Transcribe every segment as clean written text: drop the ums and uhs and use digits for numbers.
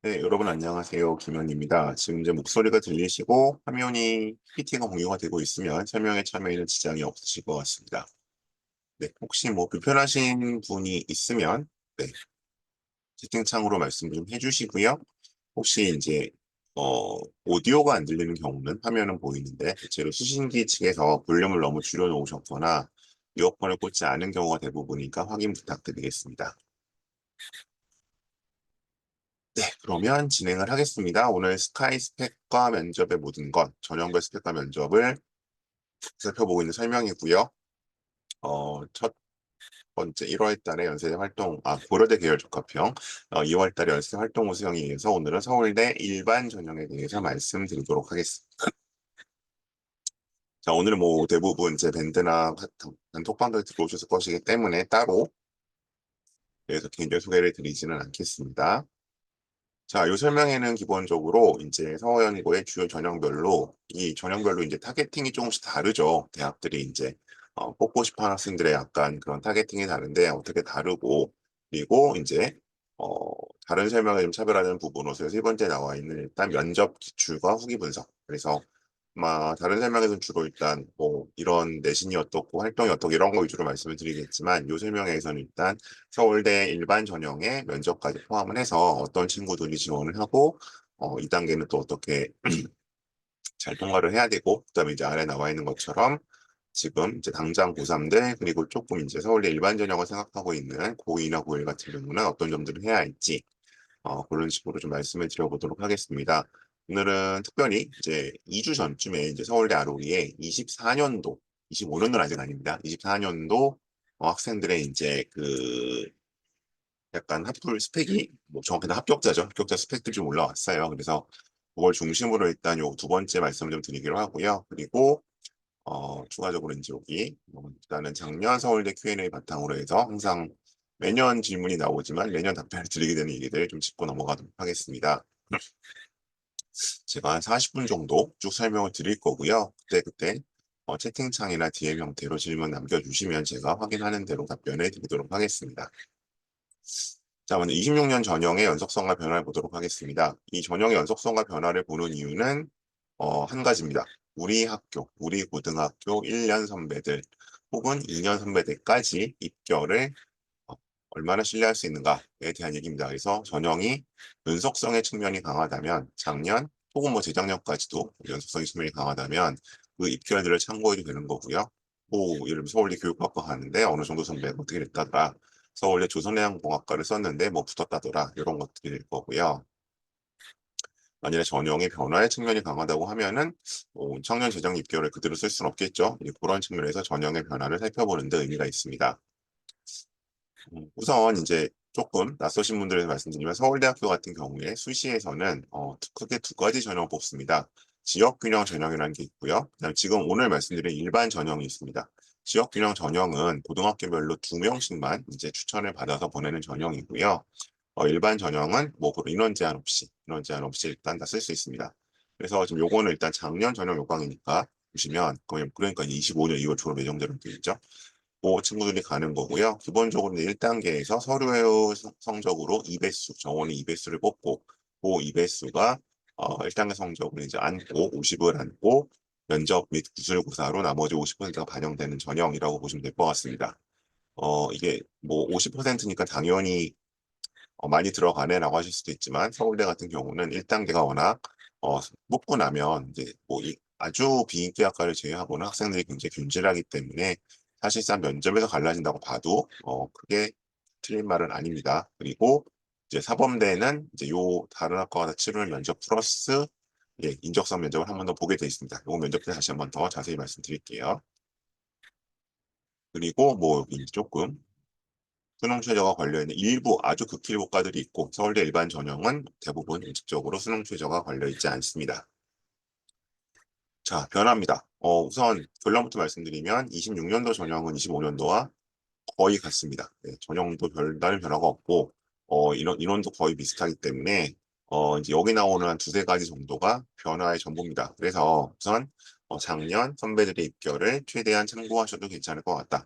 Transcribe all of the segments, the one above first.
네, 여러분 안녕하세요. 김현입니다. 지금 이제 목소리가 들리시고 화면이 PPT가 공유가 되고 있으면 설명에 참여에는 지장이 없으실 것 같습니다. 네, 혹시 뭐 불편하신 분이 있으면 네, 채팅창으로 말씀 좀 해주시고요. 혹시 이제 오디오가 안 들리는 경우는 화면은 보이는데 대체로 수신기 측에서 볼륨을 너무 줄여놓으셨거나 이어폰을 꽂지 않은 경우가 대부분이니까 확인 부탁드리겠습니다. 네, 그러면 진행을 하겠습니다. 오늘 스카이 스펙과 면접의 모든 것, 전형별 스펙과 면접을 살펴보고 있는 설명이고요. 첫 번째 1월 달에 연세대 고려대 계열 적합형, 2월 달에 연세대 활동 우수형에 의해서 오늘은 서울대 일반 전형에 대해서 말씀드리도록 하겠습니다. 자, 오늘은 뭐 대부분 제 밴드나 단톡방들 들어오셨을 것이기 때문에 따로 여기서 개인적 소개를 드리지는 않겠습니다. 자, 이 설명에는 기본적으로 이제 서울연고의 주요 전형별로 이 전형별로 이제 타겟팅이 조금씩 다르죠. 대학들이 이제 뽑고 싶어하는 학생들의 약간 그런 타겟팅이 다른데 어떻게 다르고 그리고 이제 어, 다른 설명에 좀 차별화되는 부분으로서 세 번째 나와 있는 일단 면접 기출과 후기 분석. 그래서 다른 설명에서는 주로 일단 뭐 이런 내신이 어떻고 활동이 어떻고 이런 거 위주로 말씀을 드리겠지만 이 설명에서는 일단 서울대 일반 전형에 면접까지 포함을 해서 어떤 친구들이 지원을 하고 2단계는 또 어떻게 잘 통과를 해야 되고 그다음에 이제 아래 나와 있는 것처럼 지금 이제 당장 고3들 그리고 조금 이제 서울대 일반 전형을 생각하고 있는 고2나 고1 같은 경우는 어떤 점들을 해야 할지 그런 식으로 좀 말씀을 드려보도록 하겠습니다. 오늘은 특별히 이제 2주 전쯤에 이제 서울대 아로리에 24년도, 25년도는 아직 아닙니다. 24년도 학생들의 이제 그 약간 합불 스펙이 뭐 정확히는 합격자죠. 합격자 스펙들이 좀 올라왔어요. 그래서 그걸 중심으로 일단 요 두 번째 말씀을 좀 드리기로 하고요. 그리고 추가적으로 이제 여기 일단은 작년 서울대 Q&A 바탕으로 해서 항상 매년 질문이 나오지만 매년 답변을 드리게 되는 얘기들 좀 짚고 넘어가도록 하겠습니다. 제가 한 40분 정도 쭉 설명을 드릴 거고요. 그때 채팅창이나 DM 형태로 질문 남겨주시면 제가 확인하는 대로 답변을 드리도록 하겠습니다. 자, 먼저 26년 전형의 연속성과 변화를 보도록 하겠습니다. 이 전형의 연속성과 변화를 보는 이유는 한 가지입니다. 우리 고등학교 1년 선배들 혹은 2년 선배들까지 입결을 얼마나 신뢰할 수 있는가에 대한 얘기입니다. 그래서 전형이 연속성의 측면이 강하다면 작년 혹은 뭐 재작년까지도 연속성의 측면이 강하다면 그 입결들을 참고해도 되는 거고요. 뭐 예를 들면 서울대 교육학과 가는데 어느 정도 선배가 어떻게 됐다더라. 서울대 조선해양공학과를 썼는데 뭐 붙었다더라. 이런 것들이 될 거고요. 만약에 전형의 변화의 측면이 강하다고 하면은 청년 재정 입결을 그대로 쓸 수는 없겠죠. 그런 측면에서 전형의 변화를 살펴보는 데 의미가 있습니다. 우선 이제 조금 낯서신 분들에서 말씀드리면 서울대학교 같은 경우에 수시에서는 크게 두 가지 전형을 뽑습니다. 지역균형 전형이라는 게 있고요. 그다음에 지금 오늘 말씀드린 일반 전형이 있습니다. 지역균형 전형은 고등학교별로 2명씩만 이제 추천을 받아서 보내는 전형이고요. 일반 전형은 뭐 인원 제한 없이 일단 다 쓸 수 있습니다. 그래서 지금 요거는 일단 작년 전형 요강이니까 보시면 거의 그러니까 25년 2월 초로 예정대로 되어 있죠. 그 친구들이 가는 거고요. 기본적으로 1단계에서 서류 성적으로 2배수, 정원이 2배수를 뽑고, 그 2배수가 1단계 성적을 이제 안고, 50을 안고, 면접 및 구술고사로 나머지 50%가 반영되는 전형이라고 보시면 될 것 같습니다. 이게 뭐 50%니까 당연히 많이 들어가네라고 하실 수도 있지만, 서울대 같은 경우는 1단계가 워낙 뽑고 나면 이제 뭐 아주 비인기 학과를 제외하고는 학생들이 굉장히 균질하기 때문에 사실상 면접에서 갈라진다고 봐도 크게 틀린 말은 아닙니다. 그리고 이제 사범대는 이제 요 다른 학과가 다 치르는 면접 플러스 인적성 면접을 한 번 더 보게 돼 있습니다. 요거 면접 때 다시 한 번 더 자세히 말씀드릴게요. 그리고 뭐 여기 조금 수능 최저가 걸려있는 일부 아주 극일부 과들이 있고 서울대 일반 전형은 대부분 인식적으로 수능 최저가 걸려있지 않습니다. 자, 변화입니다. 우선 결론부터 말씀드리면 26년도 전형은 25년도와 거의 같습니다. 네, 전형도 별다른 변화가 없고 인원도 거의 비슷하기 때문에 이제 여기 나오는 한 두세 가지 정도가 변화의 전부입니다. 그래서 우선 작년 선배들의 입결을 최대한 참고하셔도 괜찮을 것 같다.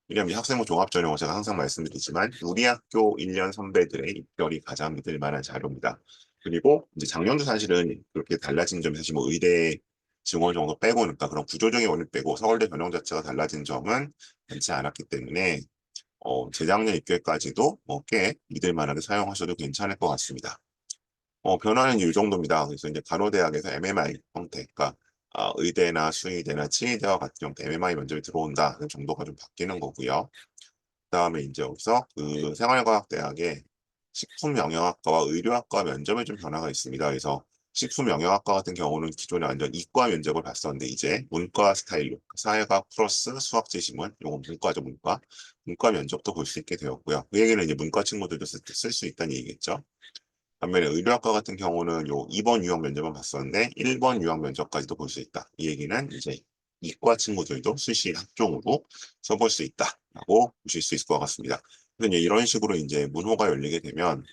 왜냐하면 이 학생부 종합전형은 제가 항상 말씀드리지만 우리 학교 1년 선배들의 입결이 가장 믿을 만한 자료입니다. 그리고 이제 작년도 사실은 그렇게 달라진 점이 사실 뭐 의대 증원 정도 빼고, 그러니까 그런 구조적인 원인 빼고 서울대 전형 자체가 달라진 점은 많지 않았기 때문에 재작년 입결까지도 꽤 믿을 만하게 사용하셔도 괜찮을 것 같습니다. 변화는 이 정도입니다. 그래서 이제 간호대학에서 MMI 형태, 그러니까 의대나 수의대나 치의대와 같은 형태 MMI 면접이 들어온다는 정도가 좀 바뀌는 거고요. 그다음에 이제 여기서 그 생활과학대학의 식품영양학과와 의료학과 면접에 좀 변화가 있습니다. 그래서 식품영양학과 같은 경우는 기존에 완전 이과 면접을 봤었는데 이제 문과 스타일로 사회과학 플러스 수학지시문, 요거 문과죠, 문과 면접도 볼 수 있게 되었고요. 그 얘기는 이제 문과 친구들도 쓸 수 있다는 얘기겠죠. 반면에 의료학과 같은 경우는 요 2번 유형 면접만 봤었는데 1번 유형 면접까지도 볼 수 있다. 이 얘기는 이제 이과 친구들도 수시 학종으로 써볼 수 있다라고 보실 수 있을 것 같습니다. 그래서 이제 이런 식으로 이제 문호가 열리게 되면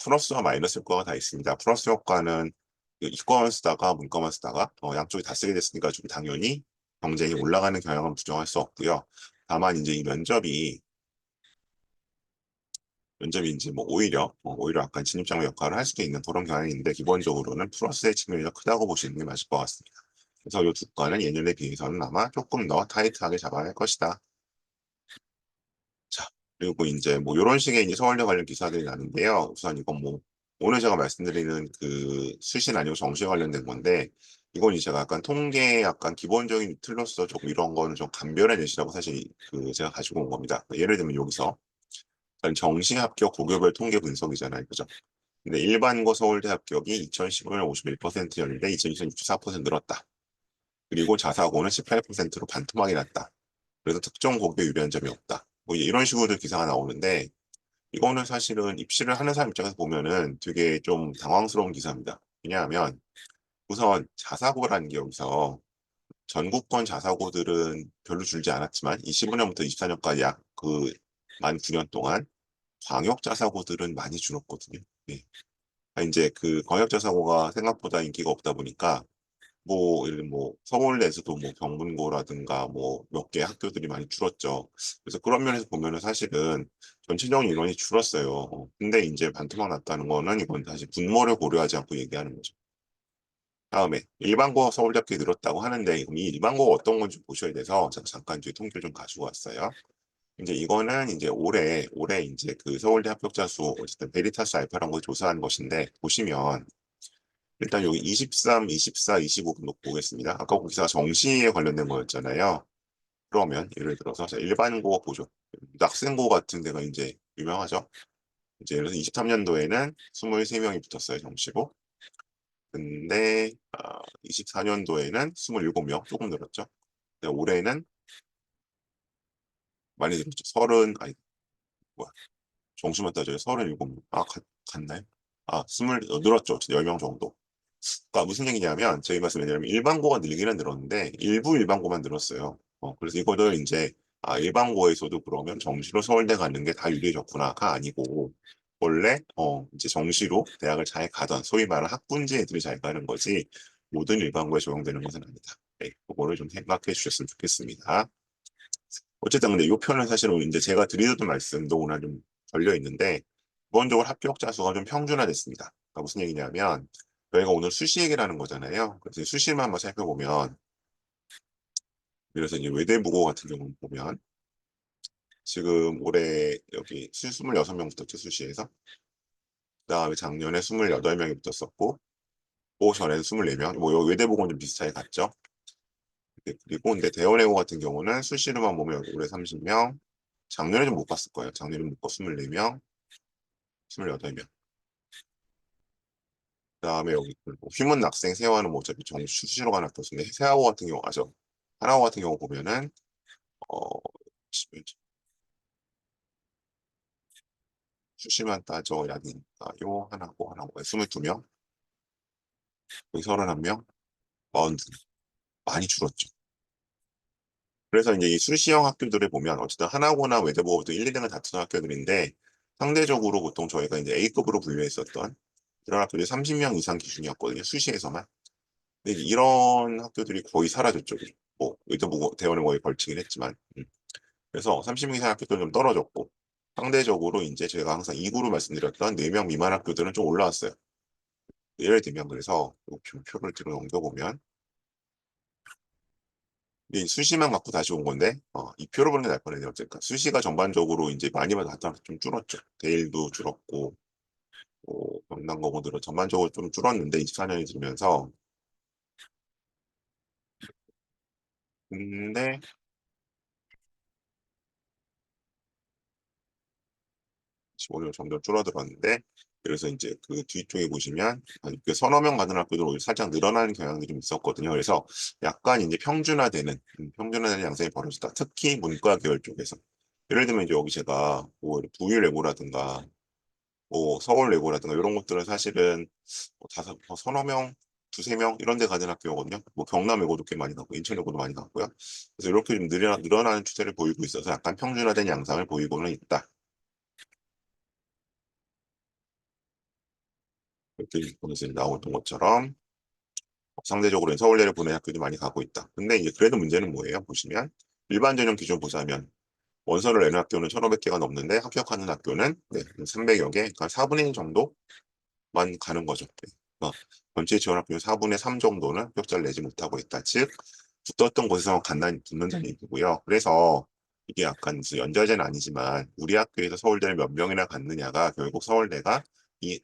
플러스와 마이너스 효과가 다 있습니다. 플러스 효과는 그 이과만 쓰다가 문과만 쓰다가 양쪽이 다 쓰게 됐으니까 좀 당연히 경쟁이 올라가는 경향은 부정할 수 없고요. 다만 이제 이 면접이 이제 뭐 오히려 약간 진입장벽 역할을 할 수도 있는 그런 경향이 있는데 기본적으로는 플러스의 측면이 더 크다고 보시는 게 맞을 것 같습니다. 그래서 이 두 과는 예년에 비해서는 아마 조금 더 타이트하게 잡아야 할 것이다. 자, 그리고 이제 뭐 이런 식의 이제 서울대 관련 기사들이 나는데요. 우선 이건 뭐 오늘 제가 말씀드리는 그 수시는 아니고 정시에 관련된 건데 이건 이제 제가 약간 통계 약간 기본적인 틀로서 조금 이런 거는 좀 감별해 내시라고 사실 그 제가 가지고 온 겁니다. 예를 들면 여기서 정시 합격 고교별 통계 분석이잖아요. 그죠? 근데 일반고 서울대 합격이 2015년 51%였는데 2020년 64% 늘었다. 그리고 자사고는 18%로 반토막이 났다. 그래서 특정 고교에 유리한 점이 없다. 뭐 이런 식으로 기사가 나오는데 이거는 사실은 입시를 하는 사람 입장에서 보면은 되게 좀 당황스러운 기사입니다. 왜냐하면 우선 자사고라는 게 여기서 전국권 자사고들은 별로 줄지 않았지만 25년부터 24년까지 약 그 만 9년 동안 광역 자사고들은 많이 줄었거든요. 네. 이제 그 광역 자사고가 생각보다 인기가 없다 보니까 뭐 예를 들면 뭐 서울대에서도 뭐 경문고라든가 뭐 몇 개 학교들이 많이 줄었죠. 그래서 그런 면에서 보면은 사실은 전체적인 인원이 줄었어요. 근데 이제 반토막 났다는 거는 이건 사실 분모를 고려하지 않고 얘기하는 거죠. 다음에 일반고 서울대 합격이 늘었다고 하는데 그럼 이 일반고가 어떤 건지 보셔야 돼서 제가 잠깐 뒤에 통계를 좀 가지고 왔어요. 이제 이거는 이제 올해 이제 그 서울대 합격자 수 어쨌든 베리타스 알파라는 걸 조사한 것인데 보시면 일단 여기 23, 24, 25 등록 보겠습니다. 아까 그 기사가 정시에 관련된 거였잖아요. 그러면 예를 들어서 자, 일반고 보죠. 학생고 같은 데가 이제 유명하죠. 이제 예를 들어서 23년도에는 23명이 붙었어요, 정시고. 근데 24년도에는 27명, 조금 늘었죠. 근데 올해는 많이 늘었죠. 30, 뭐야, 정시만 따져요. 37명. 같나요? 늘었죠. 10명 정도. 그러니까 무슨 얘기냐면 저희 말씀드리면 일반고가 늘기는 늘었는데 일부 일반고만 늘었어요. 그래서 이거를 이제 일반고에서도 그러면 정시로 서울대 가는 게 다 유리해졌구나가 아니고 원래 이제 정시로 대학을 잘 가던 소위 말하는 학군지 애들이 잘 가는 거지 모든 일반고에 적용되는 것은 아니다. 네, 그거를 좀 생각해 주셨으면 좋겠습니다. 어쨌든 근데 이 표는 사실은 이제 제가 드리던 말씀도 오늘 좀 걸려 있는데 기본적으로 합격자 수가 좀 평준화됐습니다. 그러니까 무슨 얘기냐면 저희가 오늘 수시 얘기를 하는 거잖아요. 그래서 수시만 한번 살펴보면 그래서 이제 외대부고 같은 경우 보면 지금 올해 여기 26명 붙었죠, 수시에서. 그다음에 작년에 28명이 붙었었고 그 전에는 24명. 뭐 여기 외대부고는 좀 비슷하게 갔죠. 그리고 근데 대원외고 같은 경우는 수시로만 보면 올해 30명, 작년에 좀 못 봤을 거예요. 작년에 못 봤고 24명, 28명. 그다음에 여기 뭐 휴먼 학생 세화는 뭐 어차피 수시로 가는 학교인데 세화고 같은 경우 하나고 같은 경우 보면은 어 수시만 따져야 되니까요. 하나고 22명, 여기 31명, 42명 많이 줄었죠. 그래서 이제 이 수시형 학교들을 보면 어쨌든 하나고나 외대부고부터 1, 2등을 다투는 학교들인데 상대적으로 보통 저희가 이제 A급으로 분류했었던 이런 학교들이 30명 이상 기준이었거든요. 수시에서만. 근데 이제 이런 학교들이 거의 사라졌죠. 뭐 외대부고 대원은 거의 걸치긴 했지만. 그래서 30명 이상 학교들은 좀 떨어졌고 상대적으로 이제 제가 항상 2구로 말씀드렸던 4명 미만 학교들은 좀 올라왔어요. 예를 들면 그래서 이 표를 뒤로 넘겨보면 이 수시만 갖고 다시 온 건데 이 표로 보는 게 나을 뻔했네요. 어쨌든 수시가 전반적으로 이제 많이 받았다 좀 줄었죠. 데일도 줄었고 명단거고들은 전반적으로 좀 줄었는데 24년이 들면서 근데 오히려 점점 줄어들었는데 그래서 이제 그 뒤쪽에 보시면 그 서너 명 가는 학교도 살짝 늘어나는 경향이 좀 있었거든요. 그래서 약간 이제 평준화되는 양상이 벌어졌다. 특히 문과 계열 쪽에서. 예를 들면 이제 여기 제가 뭐 부유 레고라든가 뭐 서울 레고라든가 이런 것들은 사실은 서너 명, 두세 명 이런 데 가는 학교거든요. 뭐 경남 레고도 꽤 많이 갔고 인천 레고도 많이 갔고요. 그래서 이렇게 좀 늘어나는 추세를 보이고 있어서 약간 평준화된 양상을 보이고는 있다. 이렇게 보면서 나오던 것처럼 상대적으로 서울대를 보는 학교도 많이 가고 있다. 근데 이제 그래도 문제는 뭐예요? 보시면 일반 전형 기준 보자면 원서를 내는 학교는 1,500개가 넘는데 합격하는 학교는 300여 개, 그러니까 4분의 1 정도만 가는 거죠. 전체 지원 학교 4분의 3 정도는 합격자를 내지 못하고 있다. 즉 붙었던 곳에서만 간단히 붙는다는 얘기고요. 그래서 이게 약간 무슨 연좌제는 아니지만 우리 학교에서 서울대를 몇 명이나 갔느냐가 결국 서울대가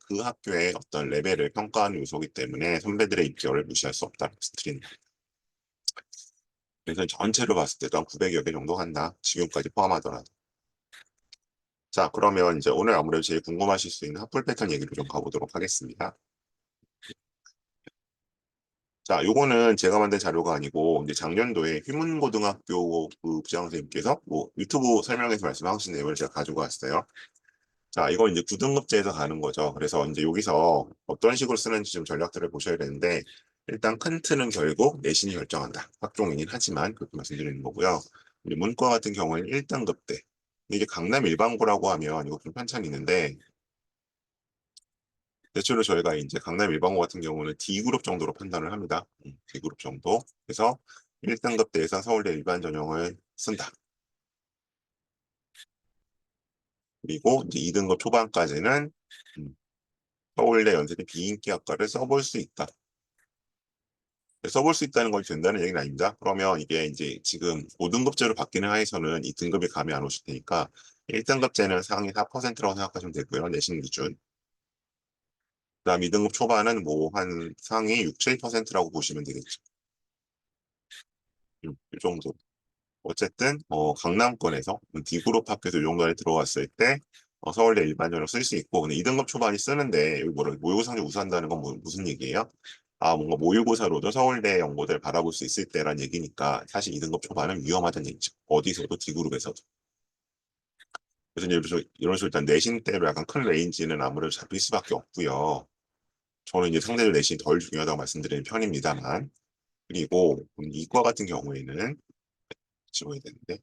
그 학교의 어떤 레벨을 평가하는 요소이기 때문에 선배들의 입결을 무시할 수 없다는 말씀드리는 거예요. 그래서 전체로 봤을 때도 한 900여 개 정도 간다. 지금까지 포함하더라도. 자, 그러면 이제 오늘 아무래도 제일 궁금하실 수 있는 학불 패턴 얘기로 좀 가보도록 하겠습니다. 자, 요거는 제가 만든 자료가 아니고 이제 작년도에 휘문고등학교 그 부장 선생님께서 뭐 유튜브 설명에서 말씀하신 내용을 제가 가지고 왔어요. 자, 이건 이제 9등급제에서 가는 거죠. 그래서 이제 여기서 어떤 식으로 쓰는지 좀 전략들을 보셔야 되는데, 일단 큰 틀은 결국 내신이 결정한다. 학종이긴 하지만 그렇게 말씀드리는 거고요. 이제 문과 같은 경우에는 1등급 때. 이게 강남 일반고라고 하면 이거 좀 편차는 있는데, 대체로 저희가 이제 강남 일반고 같은 경우는 D그룹 정도로 판단을 합니다. D그룹 정도. 그래서 1등급 대에서 서울대 일반 전형을 쓴다. 그리고 이제 2등급 초반까지는 서울대 연세대 비인기학과를 써볼 수 있다. 써볼 수 있다는 걸 된다는 얘기는 아닙니다. 그러면 이게 이제 지금 5등급제로 바뀌는 하에서는 이 등급이 감이 안 오실 테니까 1등급제는 상위 4%라고 생각하시면 되고요. 내신 기준. 그다음 2등급 초반은 뭐 한 상위 6, 7%라고 보시면 되겠죠. 이 정도. 어쨌든 강남권에서 D그룹 학교에서 이 정도 안에 들어왔을 때 서울대 일반 전형 쓸 수 있고 근데 2등급 초반이 쓰는데 여기 뭐라 모의고사 성적 우수한다는 건 무슨 얘기예요? 아 뭔가 모의고사로도 서울대 연고대를 바라볼 수 있을 때란 얘기니까 사실 2등급 초반은 위험하다는 얘기죠. 어디서도 D그룹에서도. 그래서 이런 식으로 일단 내신대로 약간 큰 레인지는 아무래도 잡힐 수밖에 없고요. 저는 이제 상대적 내신이 덜 중요하다고 말씀드리는 편입니다만 그리고 이과 같은 경우에는 지워야 되는데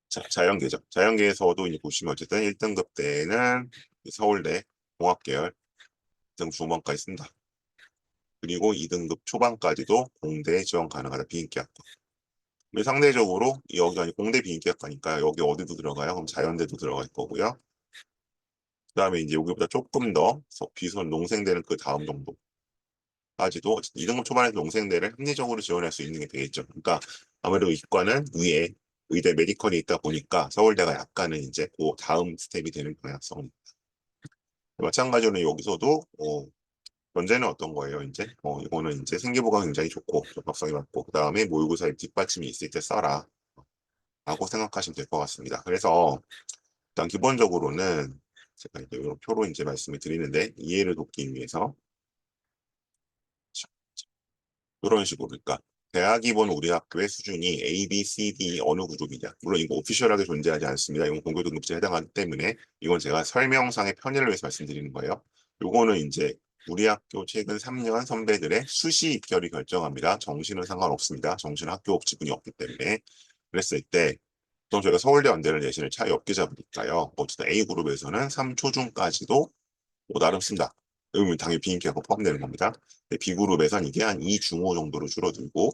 자, 자연계죠. 자연계에서도 이제 보시면 어쨌든 1등급 때는 서울대 공학계열 등 주원까지 쓴다. 그리고 2등급 초반까지도 공대 지원 가능하다. 비인기학과. 근데 상대적으로 여기가 공대 비인기학과니까 여기 어디도 들어가요? 그럼 자연대도 들어갈 거고요. 그다음에 이제 여기보다 조금 더 비선 농생대는 그 다음 정도까지도 2등급 초반에서 농생대를 합리적으로 지원할 수 있는 게 되겠죠. 그러니까 아무래도 이과는 위에 의대 메디컬이 있다 보니까 서울대가 약간은 이제 그 다음 스텝이 되는 경향성이 마찬가지로 여기서도 문제는 어떤 거예요, 이제? 이거는 이제 생기부가 굉장히 좋고, 접합성이 많고, 그 다음에 모의고사에 뒷받침이 있을 때 써라. 라고 생각하시면 될 것 같습니다. 그래서, 일단 기본적으로는, 제가 이제 이런 표로 이제 말씀을 드리는데, 이해를 돕기 위해서, 이런 식으로, 그러니까, 대학 입원 우리 학교의 수준이 A, B, C, D 어느 그룹이냐. 물론 이거 오피셜하게 존재하지 않습니다. 이건 공교등급제에 해당하기 때문에, 이건 제가 설명상의 편의를 위해서 말씀드리는 거예요. 요거는 이제 우리 학교 최근 3년 선배들의 수시 입결이 결정합니다. 정시는 상관없습니다. 정시는 학교 지분이 없기 때문에. 그랬을 때, 보통 저희가 서울대 연대를 내신을 차이 없게 잡으니까요. 어쨌든 A그룹에서는 3초중까지도 뭐 나름 쓴다. 그러면 당연히 비인기하고 포함되는 겁니다. B그룹에서는 이게 한 2중호 정도로 줄어들고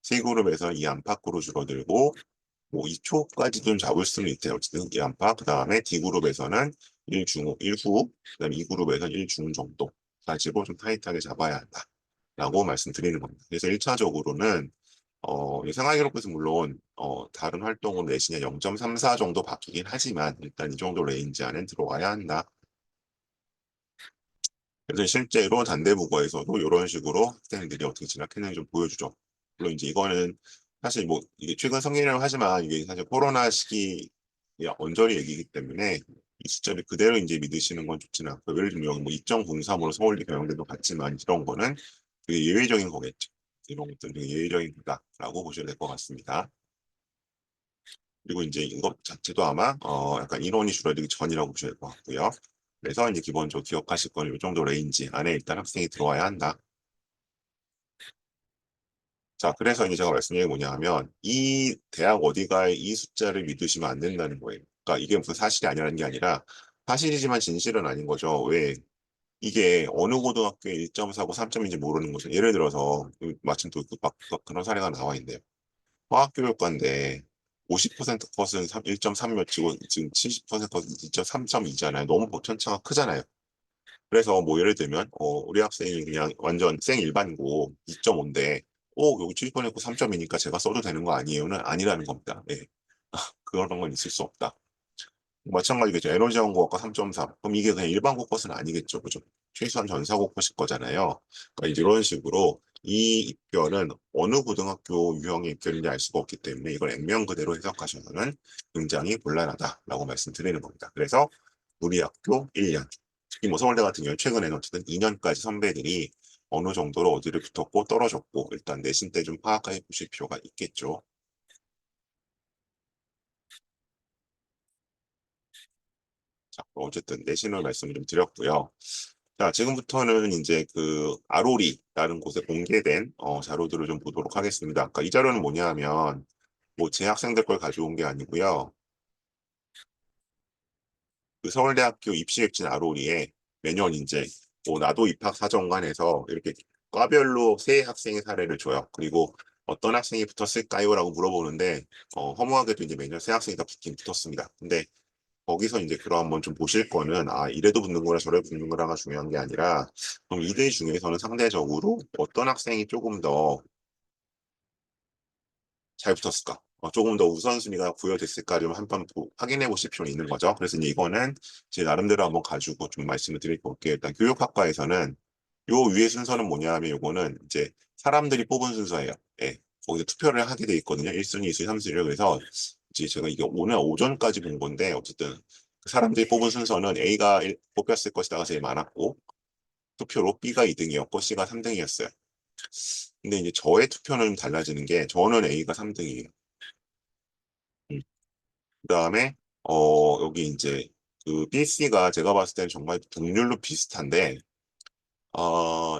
C그룹에서는 2 안팎으로 줄어들고 뭐 2초까지 좀 잡을 수는 있대요. 어쨌든 이 안팎. 그 다음에 D그룹에서는 1중, 1후, 그 다음에 2그룹에서는 1중 정도 가지고 좀 타이트하게 잡아야 한다. 라고 말씀드리는 겁니다. 그래서 1차적으로는 이 생활기록부에서 물론 다른 활동으로 내신에 0.34 정도 바뀌긴 하지만 일단 이 정도 레인지 안에 들어와야 한다. 그래서 실제로 단대국어에서도 이런 식으로 학생들이 어떻게 진학했는지 좀 보여주죠. 물론 이제 이거는 사실 뭐 이게 최근 성인이라고 하지만 이게 사실 코로나 시기 언저리 얘기이기 때문에 이 숫자를 그대로 이제 믿으시는 건 좋지는 않고 예를 들면 뭐 2.03으로 서울대 경영대도 같지만 이런 거는 되게 예외적인 거겠죠. 이런 것들은 되게 예외적인 거다라고 보셔야 될 것 같습니다. 그리고 이제 이것 자체도 아마 약간 인원이 줄어들기 전이라고 보셔야 될 것 같고요. 그래서 이제 기본적으로 기억하실 거는 이 정도 레인지 안에 일단 학생이 들어와야 한다. 자, 그래서 이제 제가 말씀드린 게 뭐냐 하면 이 대학 어디가의 이 숫자를 믿으시면 안 된다는 거예요. 그러니까 이게 무슨 사실이 아니라는 게 아니라 사실이지만 진실은 아닌 거죠. 왜? 이게 어느 고등학교에 1.4고 3점인지 모르는 거죠. 예를 들어서 마침 또 그런 사례가 나와 있네요. 화학교육과인데 50% 컷은 1.3 몇이고 지금 70% 컷은 2.3점이잖아요. 너무 편차가 크잖아요. 그래서 뭐 예를 들면 우리 학생이 그냥 완전 생 일반고 2.5인데 여기 70%고 3점이니까 제가 써도 되는 거 아니에요는 아니라는 겁니다. 네. 그런 건 있을 수 없다. 마찬가지겠죠. 에너지연구학과 3.3. 그럼 이게 그냥 일반고 컷은 아니겠죠. 그죠? 최소한 전사고 컷일 거잖아요. 그러니까 이제 이런 식으로 이 입결은 어느 고등학교 유형의 입결인지 알 수가 없기 때문에 이걸 액면 그대로 해석하셔서는 굉장히 곤란하다라고 말씀드리는 겁니다. 그래서 우리 학교 1년, 특히 뭐 서울대 같은 경우는 최근에는 어쨌든 2년까지 선배들이 어느 정도로 어디를 붙었고 떨어졌고 일단 내신 때 좀 파악해 보실 필요가 있겠죠. 자, 어쨌든 내신을 말씀을 좀 드렸고요. 자, 지금부터는 이제 그 아로리라는 곳에 공개된 자료들을 좀 보도록 하겠습니다. 아까 이 자료는 뭐냐 하면 뭐 제 학생들 걸 가져온 게 아니고요. 그 서울대학교 입시백진 아로리에 매년 이제 뭐 나도 입학 사정관에서 이렇게 과별로 세 학생의 사례를 줘요. 그리고 어떤 학생이 붙었을까요? 라고 물어보는데 허무하게도 이제 매년 세 학생이 다 붙긴 붙었습니다. 근데 거기서 이제 그럼 한번 좀 보실 거는 이래도 붙는 거라 저래 붙는 거라가 중요한 게 아니라 그럼 이들 중에서는 상대적으로 어떤 학생이 조금 더 잘 붙었을까? 조금 더 우선순위가 부여됐을까 좀 한번 확인해 보실 필요는 있는 거죠. 그래서 이제 이거는 제 나름대로 한번 가지고 좀 말씀을 드릴 볼게요. 일단 교육학과에서는 요 위에 순서는 뭐냐 하면 요거는 이제 사람들이 뽑은 순서예요. 예. 거기서 투표를 하게 돼 있거든요. 1순위, 2순위, 3순위를. 그래서 이제 제가 이게 오늘 오전까지 본 건데 어쨌든 그 사람들이 뽑은 순서는 A가 뽑혔을 것이다가 제일 많았고 투표로 B가 2등이었고 C가 3등이었어요. 근데 이제 저의 투표는 달라지는 게 저는 A가 3등이에요. 그다음에 여기 이제 그 BC가 제가 봤을 때는 정말 동률로 비슷한데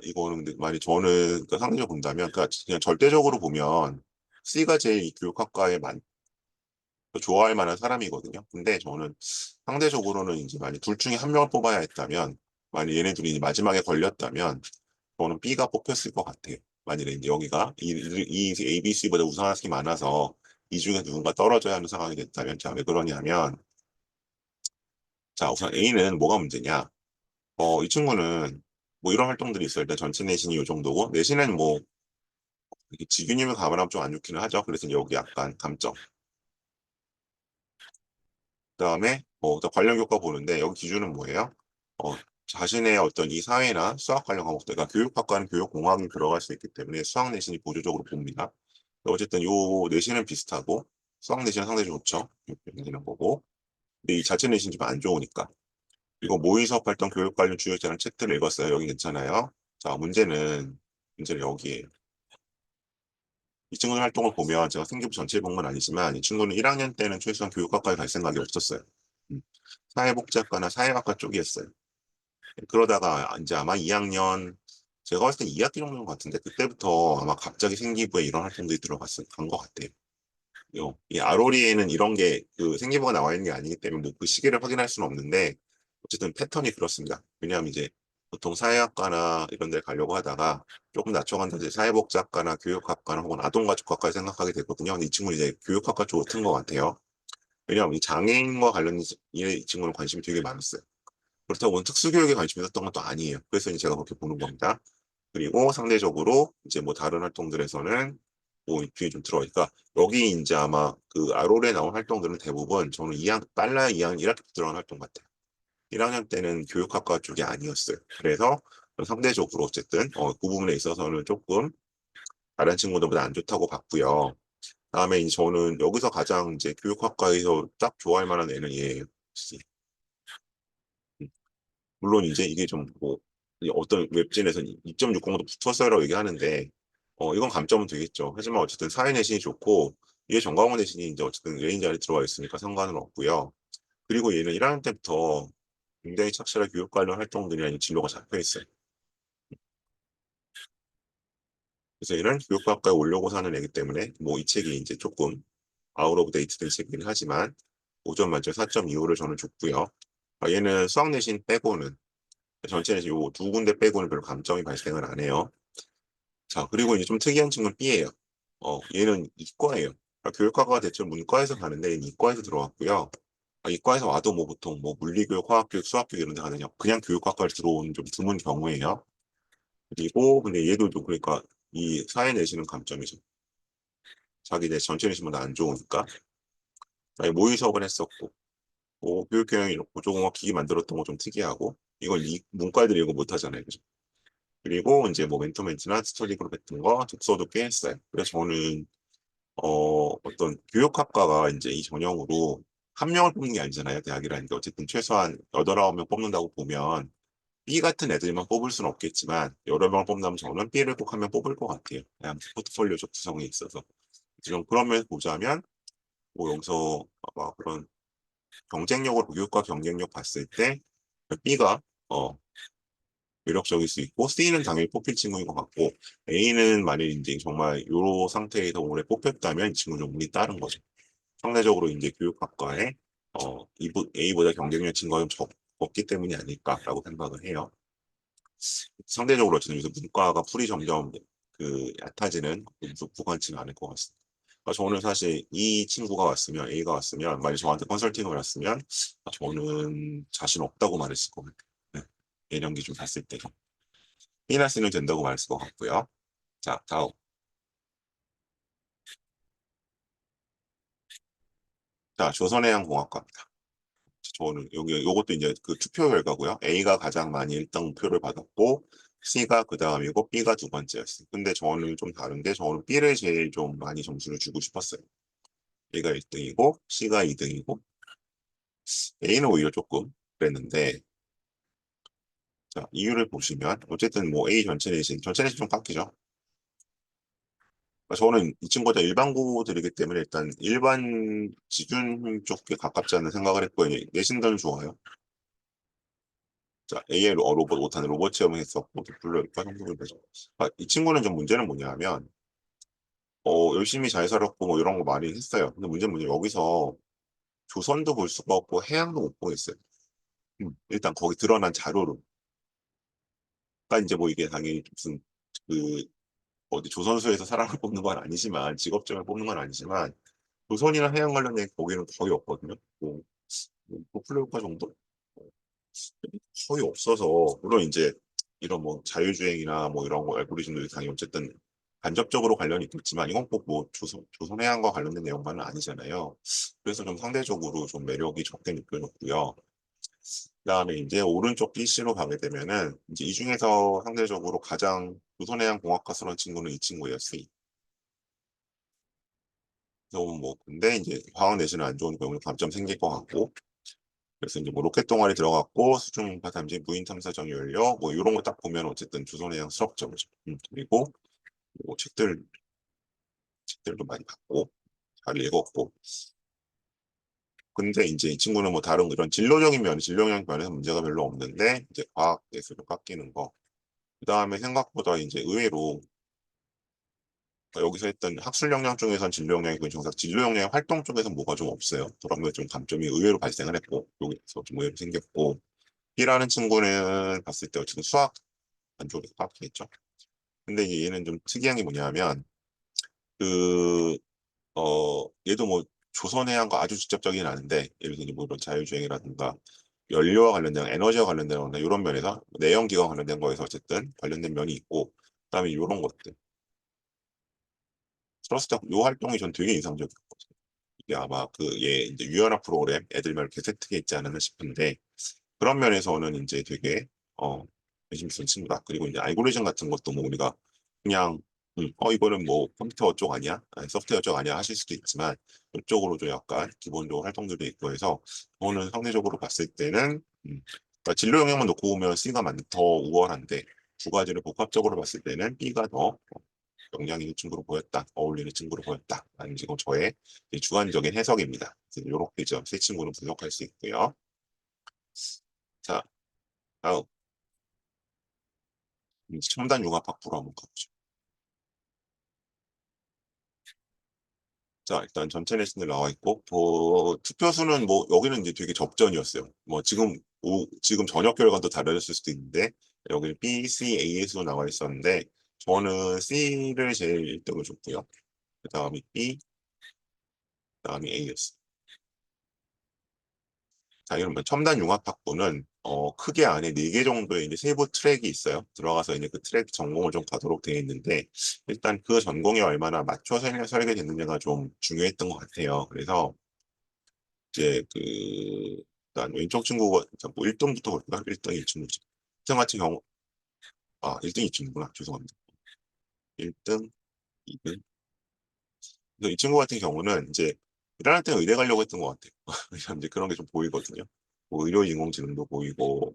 이거는 근데 만약 저는 그 상대적으로 본다면 그러니까 그냥 절대적으로 보면 C가 제일 이 교육학과에 좋아할 만한 사람이거든요. 근데 저는 상대적으로는 이제 만약 둘 중에 한 명을 뽑아야 했다면 만약 얘네들이 마지막에 걸렸다면 저는 B가 뽑혔을 것 같아요. 만약에 이제 여기가 이 A, B, C보다 우선 학생이 많아서 이 중에 누군가 떨어져야 하는 상황이 됐다면 자, 왜 그러냐면 자, 우선 A는 뭐가 문제냐? 이 친구는 뭐 이런 활동들이 있어요. 일단 전체 내신이 이 정도고 내신은 뭐 이렇게 직윤임을 감안하면 좀 안 좋기는 하죠. 그래서 여기 약간 감점. 그다음에 또 관련 교과 보는데 여기 기준은 뭐예요? 어, 자신의 어떤 이 사회나 수학 관련 과목들, 그러니까 교육학과는 교육공학이 들어갈 수 있기 때문에 수학 내신이 보조적으로 봅니다. 어쨌든 요 내신은 비슷하고 수학 내신은 상당히 좋죠. 내는 거고. 근데 이 자체 내신이 좀 안 좋으니까. 이거 모의 수업 활동 교육 관련 주요자는 책들을 읽었어요. 여기 괜찮아요. 자, 문제는 여기에요. 이 친구들 활동을 보면 제가 생기부 전체를 본 건 아니지만 이 친구는 1학년 때는 최소한 교육학과에 갈 생각이 없었어요. 음, 사회복지학과나 사회학과 쪽이었어요. 그러다가 이제 아마 2학년 제가 봤을 때 2학기 정도인 것 같은데 그때부터 아마 갑자기 생기부에 이런 활동들이 간 것 같아요. 이 아로리에는 이런 게 그 생기부가 나와 있는 게 아니기 때문에 뭐 그 시기를 확인할 수는 없는데 어쨌든 패턴이 그렇습니다. 왜냐하면 이제 보통 사회학과나 이런 데 가려고 하다가 조금 낮춰간다 이제 사회복지학과나 교육학과나 혹은 아동가족학과를 생각하게 되거든요. 근데 이 친구는 이제 교육학과 쪽으로 튼 것 같아요. 왜냐하면 이 장애인과 관련된 이 친구는 관심이 되게 많았어요. 그렇다고 특수교육에 관심이 있었던 것도 아니에요. 그래서 이제 제가 그렇게 보는 겁니다. 그리고 상대적으로 이제 뭐 다른 활동들에서는 뭐 입김이 좀 들어가니까 여기 이제 아마 그 아롤에 나온 활동들은 대부분 저는 2학 빨라야 2학년 1학기 때 들어간 활동 같아요. 1학년 때는 교육학과 쪽이 아니었어요. 그래서 상대적으로 어쨌든 그 부분에 있어서는 조금 다른 친구들보다 안 좋다고 봤고요. 다음에 이제 저는 여기서 가장 이제 교육학과에서 딱 좋아할 만한 애는 얘예요. 물론 이제 이게 좀 뭐 어떤 웹진에서는 2.60도 붙었어요라고 얘기하는데 이건 감점은 되겠죠. 하지만 어쨌든 사회 내신이 좋고 이게 정과목 내신이 이제 어쨌든 레인지 안에 들어가 있으니까 상관은 없고요. 그리고 얘는 1학년 때부터 굉장히 착실한 교육 관련 활동들이나 진로가 잡혀 있어요. 그래서 얘는 교육학과에 오려고 사는 애기 때문에 뭐 이 책이 이제 조금 아웃 오브 데이트 된 책이긴 하지만 5점 만점 4.25를 저는 줬고요. 얘는 수학 내신 빼고는 전체 내신 요두 군데 빼고는 별로 감점이 발생을 안 해요. 자, 그리고 이제 좀 특이한 친구는 B예요. 얘는 이과예요. 교육학과가 대체 문과에서 가는데 얘는 이과에서 들어왔고요. 이과에서 와도 뭐 보통 뭐 물리교육, 화학교육, 수학교육 이런 데 가느냐 그냥 교육학과를 들어온 좀 드문 경우예요. 그리고 근데 얘도 좀 그러니까 이 사회 내시는 감점이죠. 자기 내 전체 내시보다 안 좋으니까. 모의 수업을 했었고, 뭐 교육경영 이런 보조공학 기기 만들었던 거 좀 특이하고, 이걸 문과애들이 이거 못하잖아요, 그죠? 그리고 이제 뭐 멘토멘트나 스터디 그룹 같은 거 독서도 꽤 했어요. 그래서 저는 어떤 교육학과가 이제 이 전형으로 한 명을 뽑는 게 아니잖아요. 대학이라는 게 어쨌든 최소한 8, 9명 뽑는다고 보면 B 같은 애들만 뽑을 수는 없겠지만 여러 명을 뽑는다면 저는 B를 꼭 한 명 뽑을 것 같아요. 그냥 포트폴리오적 구성에 있어서. 지금 그런 면에서 보자면 뭐 여기서 막 그런 경쟁력으로 교육과 경쟁력 봤을 때 B가 매력적일 수 있고 C는 당연히 뽑힐 친구인 것 같고 A는 만약 이제 정말 요 상태에서 오래 뽑혔다면 이 친구는 운이 따른 거죠. 상대적으로 이제 교육학과에 A보다 경쟁력 친구가 좀 없기 때문이 아닐까라고 생각을 해요. 상대적으로 어쨌든 요새 문과가 풀이 점점 그 얕아지는 부관치는 않을 것 같습니다. 그러니까 저는 사실 이 친구가 왔으면 A가 왔으면 만약 저한테 컨설팅을 왔으면 저는 자신 없다고 말했을 것 같아요. 네. 예년 기준 봤을 때 B나 C는 된다고 말했을 것 같고요. 자, 다음. 자, 조선해양공학과입니다. 저는 여기 요것도 이제 그 투표 결과고요. A가 가장 많이 1등 표를 받았고 C가 그 다음이고 B가 두 번째였어요. 근데 저는 좀 다른데 저는 B를 제일 좀 많이 점수를 주고 싶었어요. B가 1등이고 C가 2등이고 A는 오히려 조금 그랬는데 자 이유를 보시면 어쨌든 뭐 A 전체 내신 좀 깎이죠. 그러니까 저는 이 친구가 일반고들이기 때문에 일단 일반 지준 쪽에 가깝지 않은 생각을 했고 내신들은 좋아요. 자, AI 로봇 못하는 로봇 체험을 했었고, 디플로이과 성공을 배죠. 이 친구는 좀 문제는 뭐냐면, 열심히 잘 살았고, 뭐 이런 거 많이 했어요. 근데 문제는 뭐냐, 여기서 조선도 볼 수가 없고, 해양도 못 보겠어요. 일단 거기 드러난 자료로. 그러니까 이제 뭐 이게 당연히 무슨, 그, 어디 조선소에서 사람을 뽑는 건 아니지만, 직업점을 뽑는 건 아니지만, 조선이나 해양 관련된 거기는 거의 없거든요. 디플로이과 정도? 거의 없어서 물론 이제 이런 뭐 자율주행이나 뭐 이런 거 알고리즘들이 당연히 어쨌든 간접적으로 관련이 있겠지만 이건 꼭 뭐 조선해양과 관련된 내용만은 아니잖아요. 그래서 좀 상대적으로 좀 매력이 적게 느껴졌고요. 그다음에 이제 오른쪽 BC로 가게 되면은 이제 이 중에서 상대적으로 가장 조선해양공학과스러운 친구는 이 친구예요. C. 그래서 뭐 근데 이제 화학 내신은 안 좋은 경우는 감점 생길 것 같고 그래서 이제 뭐 로켓 동아리 들어갔고 수중 파탐지 무인 탐사정이 열려 뭐 이런 거 딱 보면 어쨌든 주선해양 수학점이죠. 그리고 뭐 책들도 많이 봤고 잘 읽었고 근데 이제 이 친구는 뭐 다른 이런 진로적인 면에서 문제가 별로 없는데 이제 과학 예술을 깎이는 거 그다음에 생각보다 이제 의외로 여기서 했던 학술 역량 중에선 진로 역량이고 정작 진로 역량 활동 쪽에서 뭐가 좀 없어요. 그런 거에 좀 감점이 의외로 발생을 했고 여기서 좀 의외로 생겼고 B라는 친구는 봤을 때 어쨌든 수학 안쪽에서 파악했죠. 근데 이제 얘는 좀 특이한 게 뭐냐면 그 얘도 뭐 조선해양과 아주 직접적이진 않은데 예를 들어 뭐 이런 자율주행이라든가 연료와 관련된 에너지와 관련된 거나 이런 면에서 내연기관 관련된 거에서 어쨌든 관련된 면이 있고 그다음에 이런 것들 들었을 때 이 활동이 전 되게 인상적이었거든요. 이게 아마 그 얘 이제 유연학 프로그램 애들만 이렇게 세트게 있지 않았나 싶은데 그런 면에서는 이제 되게 관심 있는 친구다. 그리고 이제 알고리즘 같은 것도 뭐 우리가 그냥 이거는 뭐 컴퓨터 쪽 아니야? 아니, 소프트웨어 쪽 아니야? 하실 수도 있지만 이쪽으로 좀 약간 기본적으로 활동들이 있고 해서 저는 상대적으로 봤을 때는 그러니까 진로 영역만 놓고 보면 C가 더 우월한데 두 가지를 복합적으로 봤을 때는 B가 더 영향이 있는 친구로 보였다, 어울리는 친구로 보였다. 라는 지금 저의 주관적인 해석입니다. 이렇게 세 친구는 분석할 수 있고요. 자, 다음 첨단 융합학부로 한번 가보죠. 자, 일단 전체 레슨들 나와 있고, 투표수는 뭐, 여기는 이제 되게 접전이었어요. 뭐, 지금 저녁 결과도 다르실 수도 있는데, 여기 B, C, A의 수로 나와 있었는데, 저는 C를 제일 1등을 줬고요. 그 다음에 B, 그 다음에 A였어요. 자, 여러분, 첨단 융합학부는 크게 안에 4개 정도의 이제 세부 트랙이 있어요. 들어가서 이제 그 트랙 전공을 좀 가도록 되어 있는데, 일단 그 전공에 얼마나 맞춰 설계됐느냐가 좀 중요했던 것 같아요. 그래서 이제 일단 왼쪽 친구가 뭐 1등부터 볼까? 1등, 2등, 1등 같은 경우, 1등, 2등구나. 죄송합니다. 1등, 2등. 그래서 이 친구 같은 경우는 이제 일어날 때 의대 가려고 했던 것 같아요. 그래서 이제 그런 게 좀 보이거든요. 뭐 의료 인공지능도 보이고,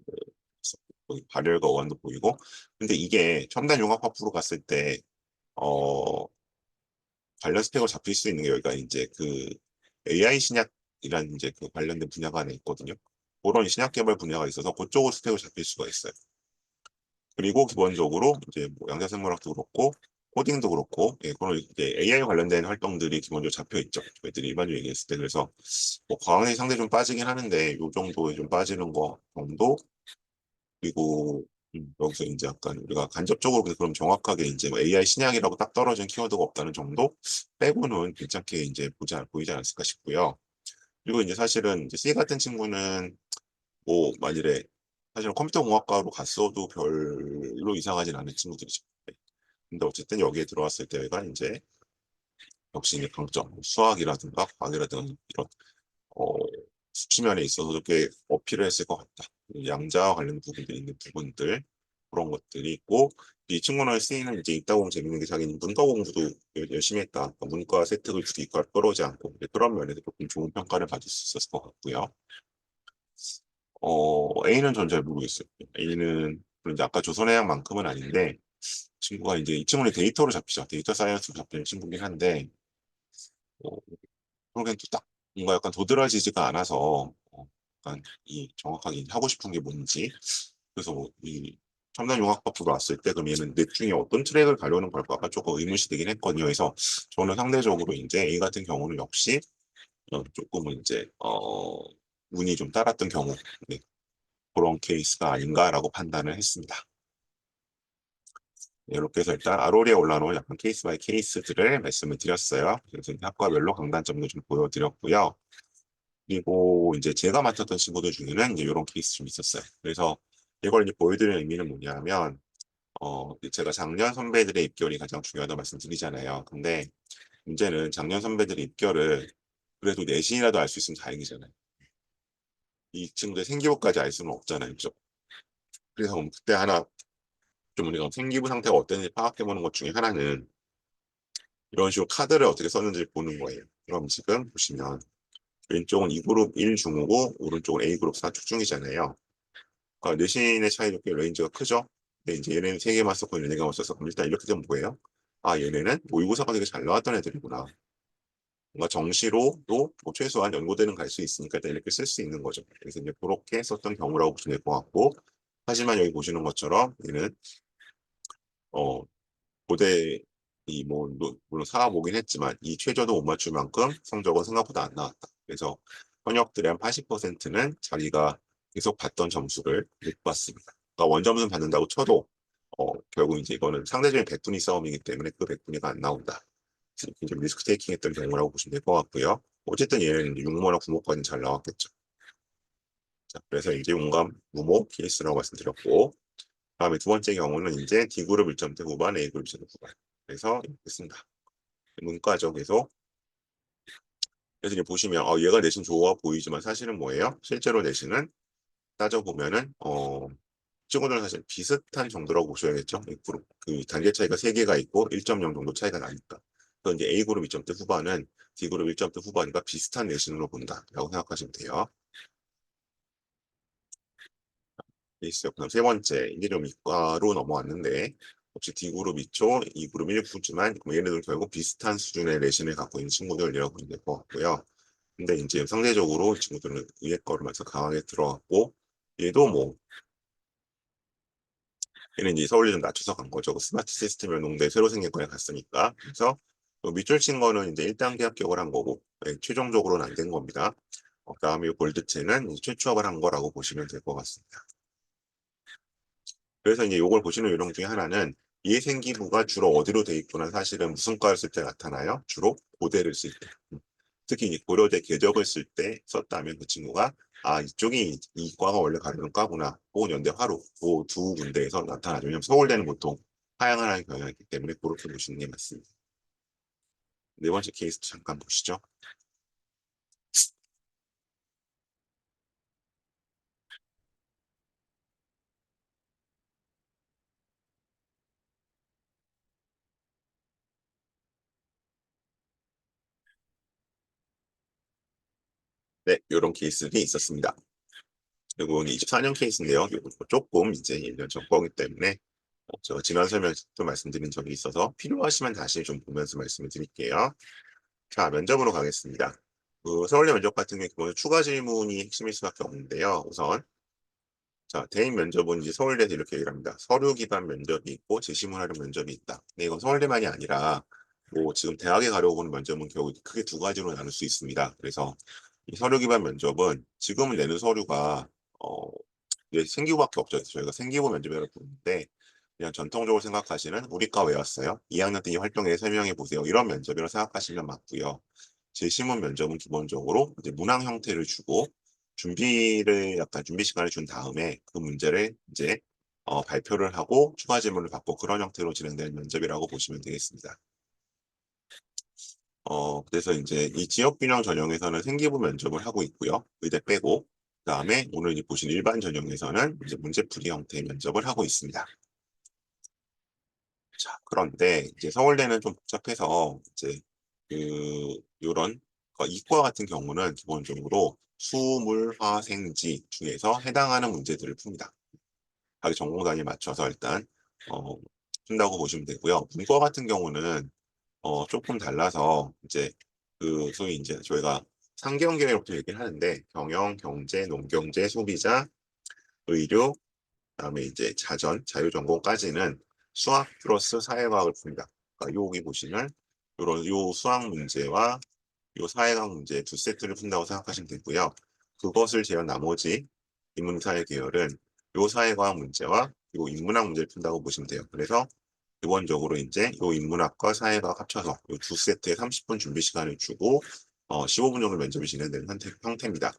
뭐 발열과 어원도 보이고. 근데 이게 첨단 융합학부로 갔을 때, 어, 관련 스펙을 잡힐 수 있는 게 여기가 이제 그 AI 신약이라는 이제 그 관련된 분야가 하나 있거든요. 그런 신약 개발 분야가 있어서 그쪽으로 스펙을 잡힐 수가 있어요. 그리고 기본적으로 이제 뭐 양자생물학도 그렇고 코딩도 그렇고 그런 이제 AI 관련된 활동들이 기본적으로 잡혀 있죠. 저희들이 일반적으로 얘기했을 때 그래서 뭐 과학이 상당히 좀 빠지긴 하는데 요 정도에 좀 빠지는 거 정도 그리고 여기서 이제 약간 우리가 간접적으로 그럼 정확하게 이제 뭐 AI 신약이라고 딱 떨어진 키워드가 없다는 정도 빼고는 괜찮게 이제 보이지 않았을까 싶고요. 그리고 이제 사실은 이제 C 같은 친구는 뭐 만일에 사실 컴퓨터 공학과로 갔어도 별로 이상하진 않은 친구들이죠. 네. 근데 어쨌든 여기에 들어왔을 때가 이제 역시 이제 강점, 수학이라든가 과학이라든가 이런 어, 수치면에 있어서 꽤 어필을 했을 것 같다. 양자와 관련 부분들이 있는 부분들 그런 것들이 있고 이 친구는 C는 이제 있다 보면 재밌는 게 자기는 문과 공부도 열심히 했다. 그러니까 문과 세특을 주고 이과를 끌어오지 않고 그런 면에서 조금 좋은 평가를 받을 수 있었을 것 같고요. A는 전 잘 모르겠어요. A는 이제 아까 조선해양만큼은 아닌데 친구가 이제 이 친구는 데이터로 잡히죠. 데이터 사이언스로 잡히는 친구긴 한데 어, 그러기엔 또딱 뭔가 약간 도드라지지가 않아서 약간 이 정확하게 하고 싶은 게 뭔지 그래서 이 첨단 융합학부로 왔을 때 그럼 얘는 넷 중에 어떤 트랙을 가려는 걸까가 조금 의문시 되긴 했거든요. 그래서 저는 상대적으로 이제 A 같은 경우는 역시 조금은 이제 운이 좀 따랐던 경우 네, 그런 케이스가 아닌가라고 판단을 했습니다. 네, 이렇게 해서 일단 아로리에 올라놓은 약간 케이스 바이 케이스들을 말씀을 드렸어요. 그래서 학과별로 강단점도 좀 보여드렸고요. 그리고 이제 제가 맡았던 친구들 중에는 이제 이런 케이스 좀 있었어요. 그래서 이걸 이제 보여드리는 의미는 뭐냐면, 제가 작년 선배들의 입결이 가장 중요하다고 말씀드리잖아요. 근데 문제는 작년 선배들의 입결을 그래도 내신이라도 알 수 있으면 다행이잖아요. 이 친구들 생기부까지 알 수는 없잖아요. 그죠? 그래서 그때 하나 좀 우리가 생기부 상태가 어땠는지 파악해보는 것 중에 하나는 이런 식으로 카드를 어떻게 썼는지 보는 거예요. 그럼 지금 보시면 왼쪽은 2그룹 1중이고 오른쪽은 A그룹 4축중이잖아요. 그러니까 내신의 차이도 꽤 레인지가 크죠. 근데 이제 얘네는 3개만 썼고 얘네가 못 썼어. 그럼 일단 이렇게 되면 뭐예요? 얘네는 모의고사가 되게 잘 나왔던 애들이구나. 뭔가 정시로도 뭐 최소한 연고대는 갈 수 있으니까 일단 이렇게 쓸 수 있는 거죠. 그래서 이제 그렇게 썼던 경우라고 보시면 될 것 같고 하지만 여기 보시는 것처럼 얘는 어 고대 이뭐 물론 사과보긴 했지만 이 최저도 못 맞출 만큼 성적은 생각보다 안 나왔다. 그래서 현역들의 한 80%는 자기가 계속 받던 점수를 못 받습니다. 그러니까 원점수는 받는다고 쳐도 결국 이제 이거는 상대적인 백분위 싸움이기 때문에 그 백분위가 안 나온다. 이제 리스크 테이킹 했던 경우라고 보시면 될 것 같고요. 어쨌든 얘는 6모나 9모까지는 잘 나왔겠죠. 자, 그래서 이제 용감 무모 케이스라고 말씀드렸고, 다음에 두 번째 경우는 이제 D그룹 1점대 후반, A그룹 1점대 후반. 그래서 이렇게 쓴다. 문과죠, 계속. 그래서 이제 보시면 얘가 내신 좋아 보이지만 사실은 뭐예요? 실제로 내신은 따져보면은 친구들은 사실 비슷한 정도라고 보셔야겠죠. 이 그룹 그 단계 차이가 3개가 있고 1.0 정도 차이가 나니까. 그래서 이제 A그룹 2점대 후반은 D그룹 1점대 후반과 비슷한 내신으로 본다라고 생각하시면 돼요. 있어요. 그다음 세 번째 인재력 이과로 넘어왔는데 혹시 D그룹 2초, E그룹 1부지만 얘네들 결국 비슷한 수준의 내신을 갖고 있는 친구들이라고 보면 될 것 같고요. 근데 이제 상대적으로 이 친구들은 위에 거를 면서 강하게 들어갔고 얘도 뭐 얘는 이제 서울이 좀 낮춰서 간 거죠. 그 스마트 시스템 연동대 새로 생긴 거에 갔으니까. 그래서 밑줄 친 거는 이제 1단계 합격을 한 거고 최종적으로는 안 된 겁니다. 그다음에 골드체는 최초합을 한 거라고 보시면 될 것 같습니다. 그래서 이제 이걸 보시는 요령 중에 하나는 이 생기부가 주로 어디로 돼 있구나 사실은 무슨 과를 쓸 때 나타나요? 주로 고대를 쓸 때. 특히 이 고려대 궤적을 쓸 때 썼다면 그 친구가 이쪽이 이 과가 원래 가르는 과구나 혹은 연대 화로 그 두 군데에서 나타나죠. 왜냐면 서울대는 보통 하향을 하는 경향이 있기 때문에 그렇게 보시는 게 맞습니다. 네 번째 케이스 잠깐 보시죠. 네, 이런 케이스가 있었습니다. 그리고 24년 케이스인데요. 이거 조금 이제 1년 전 거기 때문에 저 지난 설명도 말씀드린 적이 있어서 필요하시면 다시 좀 보면서 말씀을 드릴게요. 자, 면접으로 가겠습니다. 그 서울대 면접 같은 경우 기본 추가 질문이 핵심일 수밖에 없는데요. 우선 자, 대인 면접은 이제 서울대에서 이렇게 얘기를 합니다. 서류 기반 면접이 있고 제시문하는 면접이 있다. 근데 이건 서울대만이 아니라 뭐 지금 대학에 가려고 하는 면접은 결국 크게 두 가지로 나눌 수 있습니다. 그래서 이 서류 기반 면접은 지금은 내는 서류가 이제 생기부밖에 없죠. 저희가 생기부 면접이라고 부르는데 그냥 전통적으로 생각하시는 우리과 왜 왔어요? 2학년 때 이 활동에 설명해 보세요. 이런 면접이라고 생각하시면 맞고요. 제시문 면접은 기본적으로 이제 문항 형태를 주고 준비를 약간 준비 시간을 준 다음에 그 문제를 이제 발표를 하고 추가 질문을 받고 그런 형태로 진행되는 면접이라고 보시면 되겠습니다. 그래서 이제 이 지역균형 전형에서는 생기부 면접을 하고 있고요. 의대 빼고 그다음에 오늘 이제 보신 일반 전형에서는 이제 문제풀이 형태의 면접을 하고 있습니다. 자, 그런데 이제 서울대는 좀 복잡해서 이제 요런 이과 같은 경우는 기본적으로 수물화생지 중에서 해당하는 문제들을 풉니다. 자기 전공 단위에 맞춰서 일단 푼다고 보시면 되고요. 문과 같은 경우는 조금 달라서 이제 소위 이제 저희가 상경계열부터 얘기를 하는데 경영, 경제, 농경제, 소비자, 의료, 그다음에 이제 자전, 자유전공까지는 수학 플러스 사회과학을 풉니다. 그러니까 여기 보시면 요 수학 문제와 요 사회과학 문제 두 세트를 푼다고 생각하시면 되고요. 그것을 제외한 나머지 인문사회 계열은 요 사회과학 문제와 요 인문학 문제를 푼다고 보시면 돼요. 그래서 기본적으로 이제 요 인문학과 사회과학 합쳐서 요 두 세트에 30분 준비 시간을 주고 15분 정도 면접이 진행되는 형태입니다.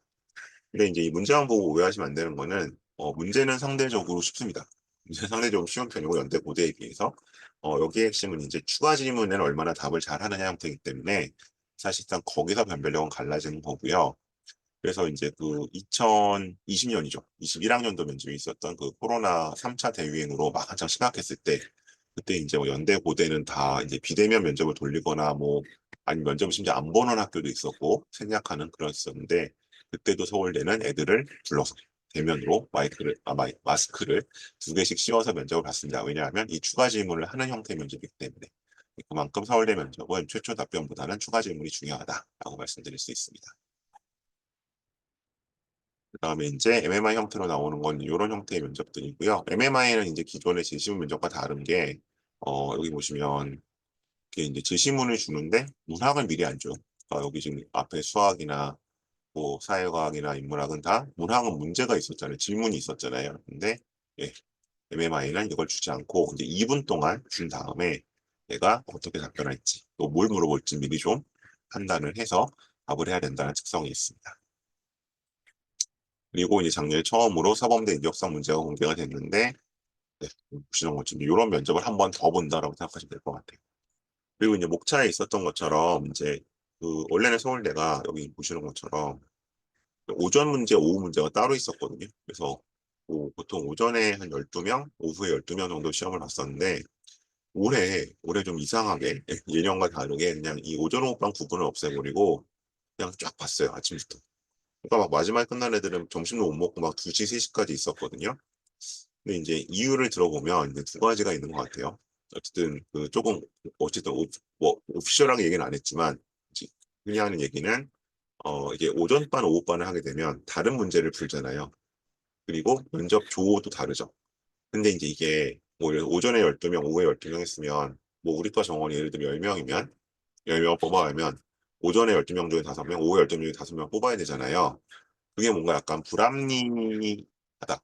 근데 이제 이 문제만 보고 오해하시면 안 되는 거는 문제는 상대적으로 쉽습니다. 문제는 상대적으로 쉬운 편이고 연대 고대에 비해서 여기의 핵심은 이제 추가 질문에는 얼마나 답을 잘 하느냐 형태이기 때문에 사실상 거기서 변별력은 갈라지는 거고요. 그래서 이제 그 2020년이죠. 21학년도 면접이 있었던 그 코로나 3차 대유행으로 막 한창 심각했을 때 그때 이제 뭐 연대 고대는 다 이제 비대면 면접을 돌리거나 뭐 아니 면접을 심지어 안 보는 학교도 있었고 생략하는 그런 있었는데 그때도 서울대는 애들을 불러서 대면으로 마스크를 2개씩 씌워서 면접을 봤습니다. 왜냐하면 이 추가 질문을 하는 형태의 면접이기 때문에 그만큼 서울대 면접은 최초 답변보다는 추가 질문이 중요하다라고 말씀드릴 수 있습니다. 그다음에 이제 MMI 형태로 나오는 건 이런 형태의 면접들이고요. MMI는 이제 기존의 제시문 면접과 다른 게 여기 보시면 이렇게 이제 제시문을 주는데 문항을 미리 안 줘요. 그러니까 여기 지금 앞에 수학이나 뭐 사회과학이나 인문학은 다 문학은 문제가 있었잖아요. 질문이 있었잖아요. 근데 예, MMI는 이걸 주지 않고 이제 2분 동안 준 다음에 내가 어떻게 답변할지 또 뭘 물어볼지 미리 좀 판단을 해서 답을 해야 된다는 특성이 있습니다. 그리고 이제 작년에 처음으로 사범대 인적성 문제가 공개가 됐는데 네, 보시는 것처럼 이런 면접을 한 번 더 본다라고 생각하시면 될 것 같아요. 그리고 이제 목차에 있었던 것처럼 이제 그 원래는 서울대가 여기 보시는 것처럼 오전 문제, 오후 문제가 따로 있었거든요. 그래서 뭐 보통 오전에 한 12명, 오후에 12명 정도 시험을 봤었는데 올해 좀 이상하게 예년과 다르게 그냥 이 오전 오후반 구분을 없애버리고 그냥 쫙 봤어요. 아침부터. 그러니까 막 마지막에 끝난 애들은 점심도 못 먹고 막 2시, 3시까지 있었거든요. 근데 이제 이유를 들어보면 이제 두 가지가 있는 것 같아요. 어쨌든 그 조금 어쨌든 뭐 오피셜하게 얘기는 안 했지만 그냥 하는 얘기는 이게 오전반, 오후반을 하게 되면 다른 문제를 풀잖아요. 그리고 면접 조도 다르죠. 근데 이제 이게 뭐 오전에 12명, 오후에 12명 했으면 뭐 우리과 정원이 예를 들면 10명이면 10명 뽑아가면 오전에 12명 중에 5명, 오후에 12명 중에 5명 뽑아야 되잖아요. 그게 뭔가 약간 불합리하다,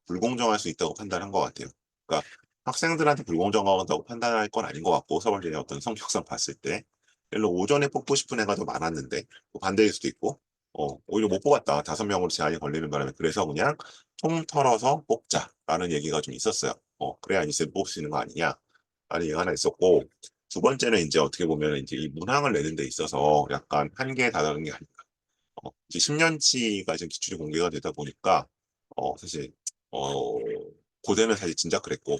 불공정할 수 있다고 판단한 것 같아요. 그러니까 학생들한테 불공정하다고 판단할 건 아닌 것 같고 서울대의 어떤 성격상 봤을 때 별로 오전에 뽑고 싶은 애가 더 많았는데 뭐 반대일 수도 있고 오히려 못 뽑았다. 5명으로 제한이 걸리는 바람에 그래서 그냥 통 털어서 뽑자라는 얘기가 좀 있었어요. 그래야 이제 뽑을 수 있는 거 아니냐 라는 얘기가 하나 있었고 두 번째는 이제 어떻게 보면 이제 이 문항을 내는 데 있어서 약간 한계에 다다른 게 아닐까. 이제 10년치가 지금 기출이 공개가 되다 보니까 사실 어, 고대는 사실 진짜 그랬고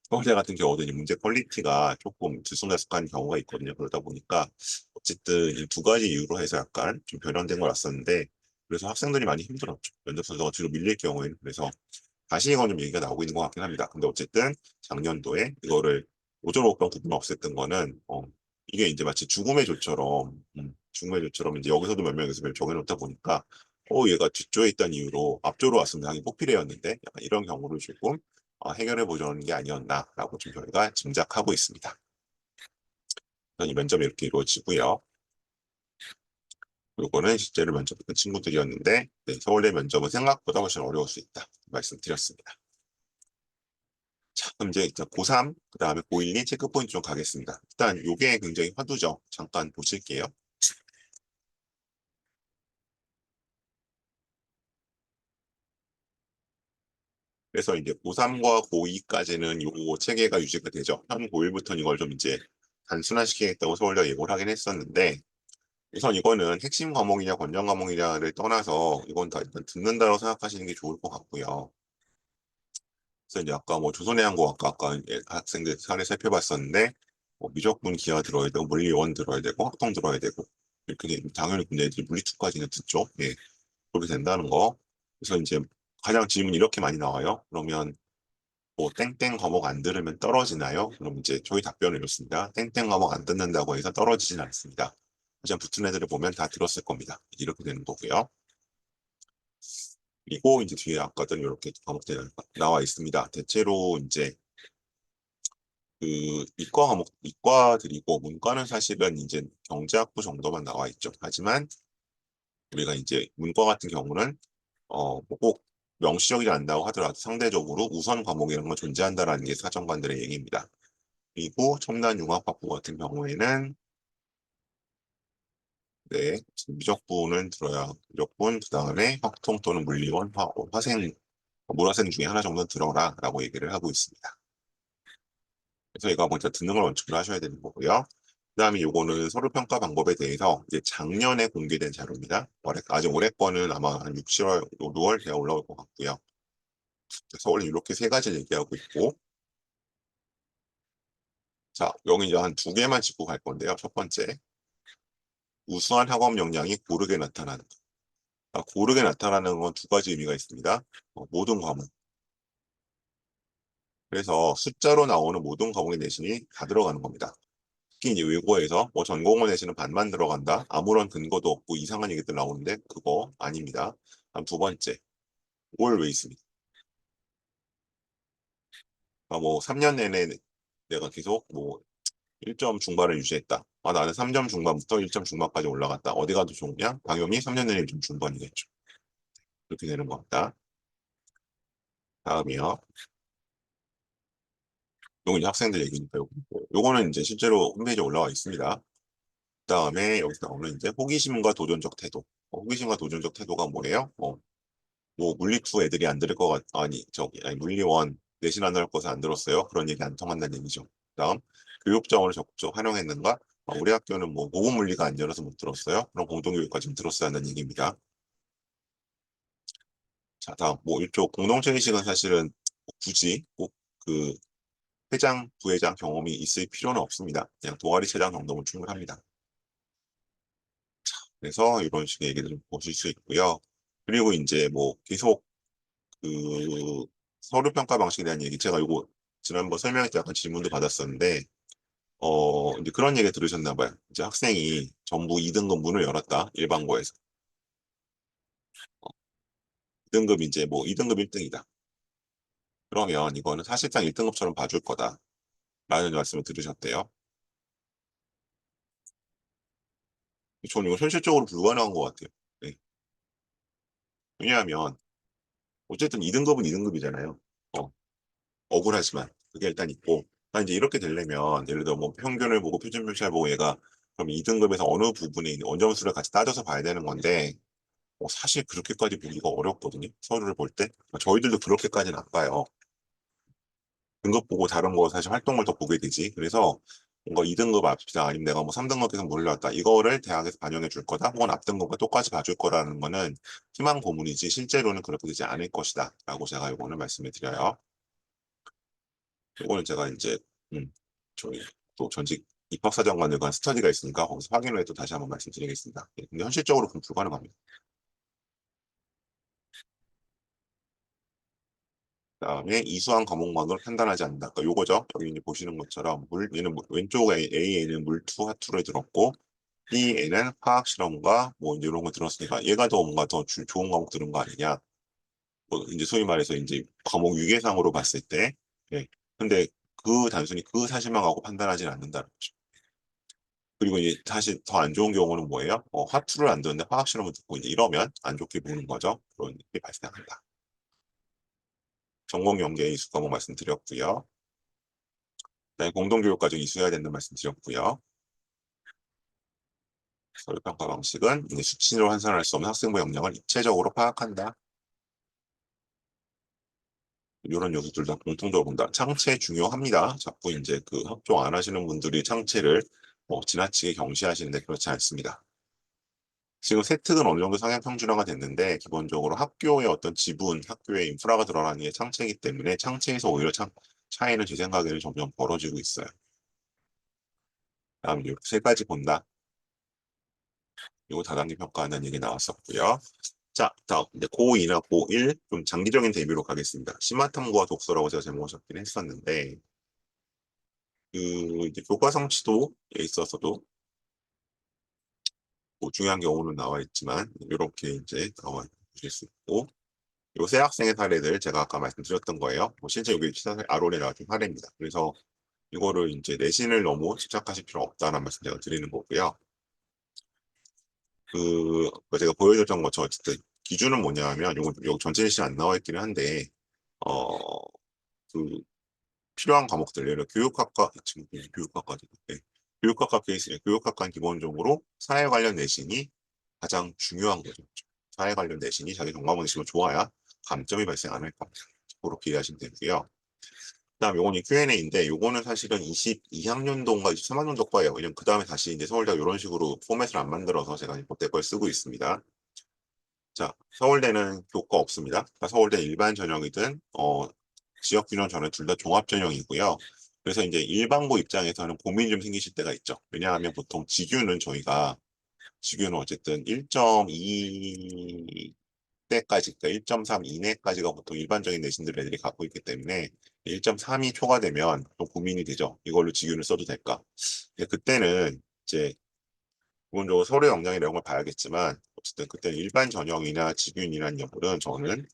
서울대 같은 경우도 이 문제 퀄리티가 조금 들쑥날쑥한 경우가 있거든요. 그러다 보니까 어쨌든 이 두 가지 이유로 해서 약간 좀 변형된 걸 왔었는데 그래서 학생들이 많이 힘들었죠. 면접 선서가 뒤로 밀릴 경우에는 그래서 다시 이건 좀 얘기가 나오고 있는 것 같긴 합니다. 근데 어쨌든 작년도에 이거를 오전 오후반 구분 없앴던 거는 이게 이제 마치 죽음의 조처럼 죽음의 조처럼 이제 여기서도 몇 명에서 몇 정해놓다 보니까 얘가 뒷조에 있다는 이유로 앞조로 왔으면 당연히 뽑히래였는데 약간 이런 경우를 조금 해결해 보자는 게 아니었나라고 좀 저희가 짐작하고 있습니다. 이 면접이 이렇게 이루어지고요. 요거는 실제로 면접했던 친구들이었는데 네, 서울대 면접은 생각보다 훨씬 어려울 수 있다 말씀드렸습니다. 자, 그럼 이제 고3, 그 다음에 고1이 체크포인트 좀 가겠습니다. 일단 요게 굉장히 화두죠. 잠깐 보실게요. 그래서 이제 고3과 고2까지는 요 체계가 유지가 되죠. 현 고1부터는 이걸 좀 이제 단순화시키겠다고 서울대가 예고를 하긴 했었는데 우선 이거는 핵심 과목이냐 권장 과목이냐를 떠나서 이건 다 일단 듣는다고 생각하시는 게 좋을 것 같고요. 그래서 이제 아까 뭐 조선해양공학과 아까 학생들 사례 살펴봤었는데 미적분 기하 들어야 되고 물리원 들어야 되고 확통 들어야 되고 이렇게 당연히 근데 이제 물리투까지는 듣죠. 예, 그렇게 된다는 거. 그래서 이제 가장 질문이 이렇게 많이 나와요. 그러면 뭐 땡땡 과목 안 들으면 떨어지나요? 그럼 이제 저희 답변은 이렇습니다. 땡땡 과목 안 듣는다고 해서 떨어지진 않습니다. 하지만 붙은 애들을 보면 다 들었을 겁니다. 이렇게 되는 거고요. 그리고 이제 뒤에 아까도 이렇게 과목들이 나와 있습니다. 대체로 이제 그 이과 과목, 이과들이고 문과는 사실은 이제 경제학부 정도만 나와 있죠. 하지만 우리가 이제 문과 같은 경우는 뭐꼭 명시적이지 않다고 하더라도 상대적으로 우선 과목 이런 거 존재한다라는 게 사정관들의 얘기입니다. 그리고 첨단융합학부 같은 경우에는 네, 미적분은 들어야 미적분 그다음에 확통 또는 물리원, 화생, 물화생 중에 하나 정도 들어라라고 얘기를 하고 있습니다. 그래서 이거 먼저 듣는 걸 원칙으로 하셔야 되는 거고요. 그다음에 요거는 서류 평가 방법에 대해서 이제 작년에 공개된 자료입니다. 아직 올해 거는 아마 한 6, 7월, 6월 대가 올라올 것 같고요. 그래서 원래 이렇게 세 가지를 얘기하고 있고, 자, 여기 이제 한 두 개만 짚고 갈 건데요. 첫 번째, 우수한 학업 역량이 고르게 나타나는 것. 고르게 나타나는 건 두 가지 의미가 있습니다. 모든 과목. 그래서 숫자로 나오는 모든 과목의 내신이 다 들어가는 겁니다. 특히 이제 외고에서 뭐 전공을 내시는 반만 들어간다. 아무런 근거도 없고 이상한 얘기들 나오는데 그거 아닙니다. 다음 두 번째, always입니다. 그러니까 뭐 3년 내내 내가 계속 뭐 1점 중반을 유지했다. 나는 3점 중반부터 1점 중반까지 올라갔다. 어디 가도 좋냐? 당연히 3년 내내 1점 중반이겠죠. 그렇게 되는 겁니다. 다음이요. 요건 이제 학생들 얘기니까 요거는 이제 실제로 홈페이지에 올라와 있습니다. 그다음에 여기서 나오는 이제 호기심과 도전적 태도. 호기심과 도전적 태도가 뭐예요? 뭐 물리2 애들이 안 들을 것 아니 아니 물리1 내신 안 할 것을 안 들었어요. 그런 얘기 안 통한다는 얘기죠. 그다음 교육 자원을 적극적으로 활용했는가? 우리 학교는 뭐 고급 물리가 안 열어서 못 들었어요. 그럼 공동교육까지 좀 들었어야 하는 얘기입니다. 자, 다음 뭐 이쪽 공동체 의식은 사실은 굳이 꼭 그 회장, 부회장 경험이 있을 필요는 없습니다. 그냥 동아리 체장 정도면 충분합니다. 그래서 이런 식의 얘기들을 보실 수 있고요. 그리고 이제 뭐 계속 그 서류 평가 방식에 대한 얘기 제가 이거 지난번 설명할 때 약간 질문도 받았었는데 이제 그런 얘기 들으셨나 봐요. 이제 학생이 전부 2등급 문을 열었다. 일반고에서. 2등급 이제 뭐 2등급 1등이다. 그러면 이거는 사실상 1등급처럼 봐줄 거다. 라는 말씀을 들으셨대요. 저는 이거 현실적으로 불가능한 것 같아요. 네. 왜냐하면 어쨌든 2등급은 2등급이잖아요. 억울하지만 그게 일단 있고 이제 이렇게 되려면 예를 들어 뭐 평균을 보고 표준 표시를 보고 얘가 그럼 2등급에서 어느 부분에 있는 원점수를 같이 따져서 봐야 되는 건데 사실 그렇게까지 보기가 어렵거든요. 서류를 볼 때. 저희들도 그렇게까지는 안 봐요. 등급 보고 다른 거 사실 활동을 더 보게 되지. 그래서 뭔가 2등급 앞이다 아니면 내가 뭐 3등급에서 몰려왔다. 이거를 대학에서 반영해 줄 거다. 혹은 앞등급과 똑같이 봐줄 거라는 거는 희망 고문이지 실제로는 그렇게 되지 않을 것이다. 라고 제가 이거는 말씀을 드려요. 이거는 제가 이제 저희 또 전직 입학사정관에 관한 스터디가 있으니까 거기서 확인을 해도 다시 한번 말씀드리겠습니다. 근데 현실적으로 그럼 불가능합니다. 그다음에 이수한 과목만으로 판단하지 않는다. 그러니까 요거죠. 여기 이제 보시는 것처럼 얘는 왼쪽 A에는 물투, 화투를 들었고 B에는 화학 실험과 뭐 이런 거 들었으니까 얘가 더 뭔가 더 좋은 과목 들은 거 아니냐. 뭐 이제 소위 말해서 이제 과목 위계상으로 봤을 때, 예. 근데 단순히 그 사실만 갖고 판단하지는 않는다는 거죠. 그리고 이제 사실 더 안 좋은 경우는 뭐예요? 화투를 안 듣는데 화학 실험을 듣고 이제 이러면 안 좋게 보는 거죠. 그런 일이 발생한다. 전공 연계 이수 과목 말씀드렸고요. 그다음에 공동교육 과정 이수해야 된다는 말씀드렸고요. 서류평가 방식은 이제 수치로 환산할 수 없는 학생부 역량을 입체적으로 파악한다. 이런 요소들 다 공통적으로 본다. 창체 중요합니다. 자꾸 이제 그 협조 안 하시는 분들이 창체를 지나치게 경시하시는데 그렇지 않습니다. 지금 세특은 어느 정도 상향 평준화가 됐는데 기본적으로 학교의 어떤 지분, 학교의 인프라가 드러나는 게 창체이기 때문에 창체에서 오히려 차이는 제 생각에는 점점 벌어지고 있어요. 다음 이렇게 세 가지 본다. 이거 다단계 평가하는 얘기 나왔었고요. 자, 다음 이제 고2나 고1 좀 장기적인 대비로 가겠습니다. 심화탐구와 독서라고 제가 제목을 잡긴 했었는데 그 이제 교과 성취도에 있어서도 뭐 중요한 경우는 나와 있지만 이렇게 이제 나와 보실 수 있고 요새 학생의 사례들 제가 아까 말씀드렸던 거예요. 실제 여기 아론에 나왔던 사례입니다. 그래서 이거를 이제 내신을 너무 집착하실 필요 없다는 말씀 제가 드리는 거고요. 제가 보여줬던 것처럼 어쨌든 기준은 뭐냐면 요거 여기 전체 내신 안 나와 있기는 한데 어 그 필요한 과목들 예를 들어 교육학과 지금 교육학과죠. 네. 교육학과 케이스에 교육학과는 기본적으로 사회 관련 내신이 가장 중요한 거죠. 사회 관련 내신이 자기 정과목 내신을 좋아야 감점이 발생 안 할 겁니다. 그렇게 이해하시면 되고요. 그다음 요거는 Q&A인데 요거는 사실은 22학년도인가 23학년도 거예요. 왜냐면 그 다음에 다시 이제 서울대가 이런 식으로 포맷을 안 만들어서 제가 그때 걸 쓰고 있습니다. 자, 서울대는 교과 없습니다. 그러니까 서울대 일반 전형이든 지역 균형 전형 둘 다 종합 전형이고요. 그래서 이제 일반고 입장에서는 고민이 좀 생기실 때가 있죠. 왜냐하면 보통 지규는 어쨌든 1.2대까지, 그러니까 1.3 이내까지가 보통 일반적인 내신들 애들이 갖고 있기 때문에 1.3이 초과되면 좀 고민이 되죠. 이걸로 지규를 써도 될까? 근데 그때는 이제 기본적으로 서류 역량의 내용을 봐야겠지만 어쨌든 그때는 일반 전형이나 지균이라는 연물은 저는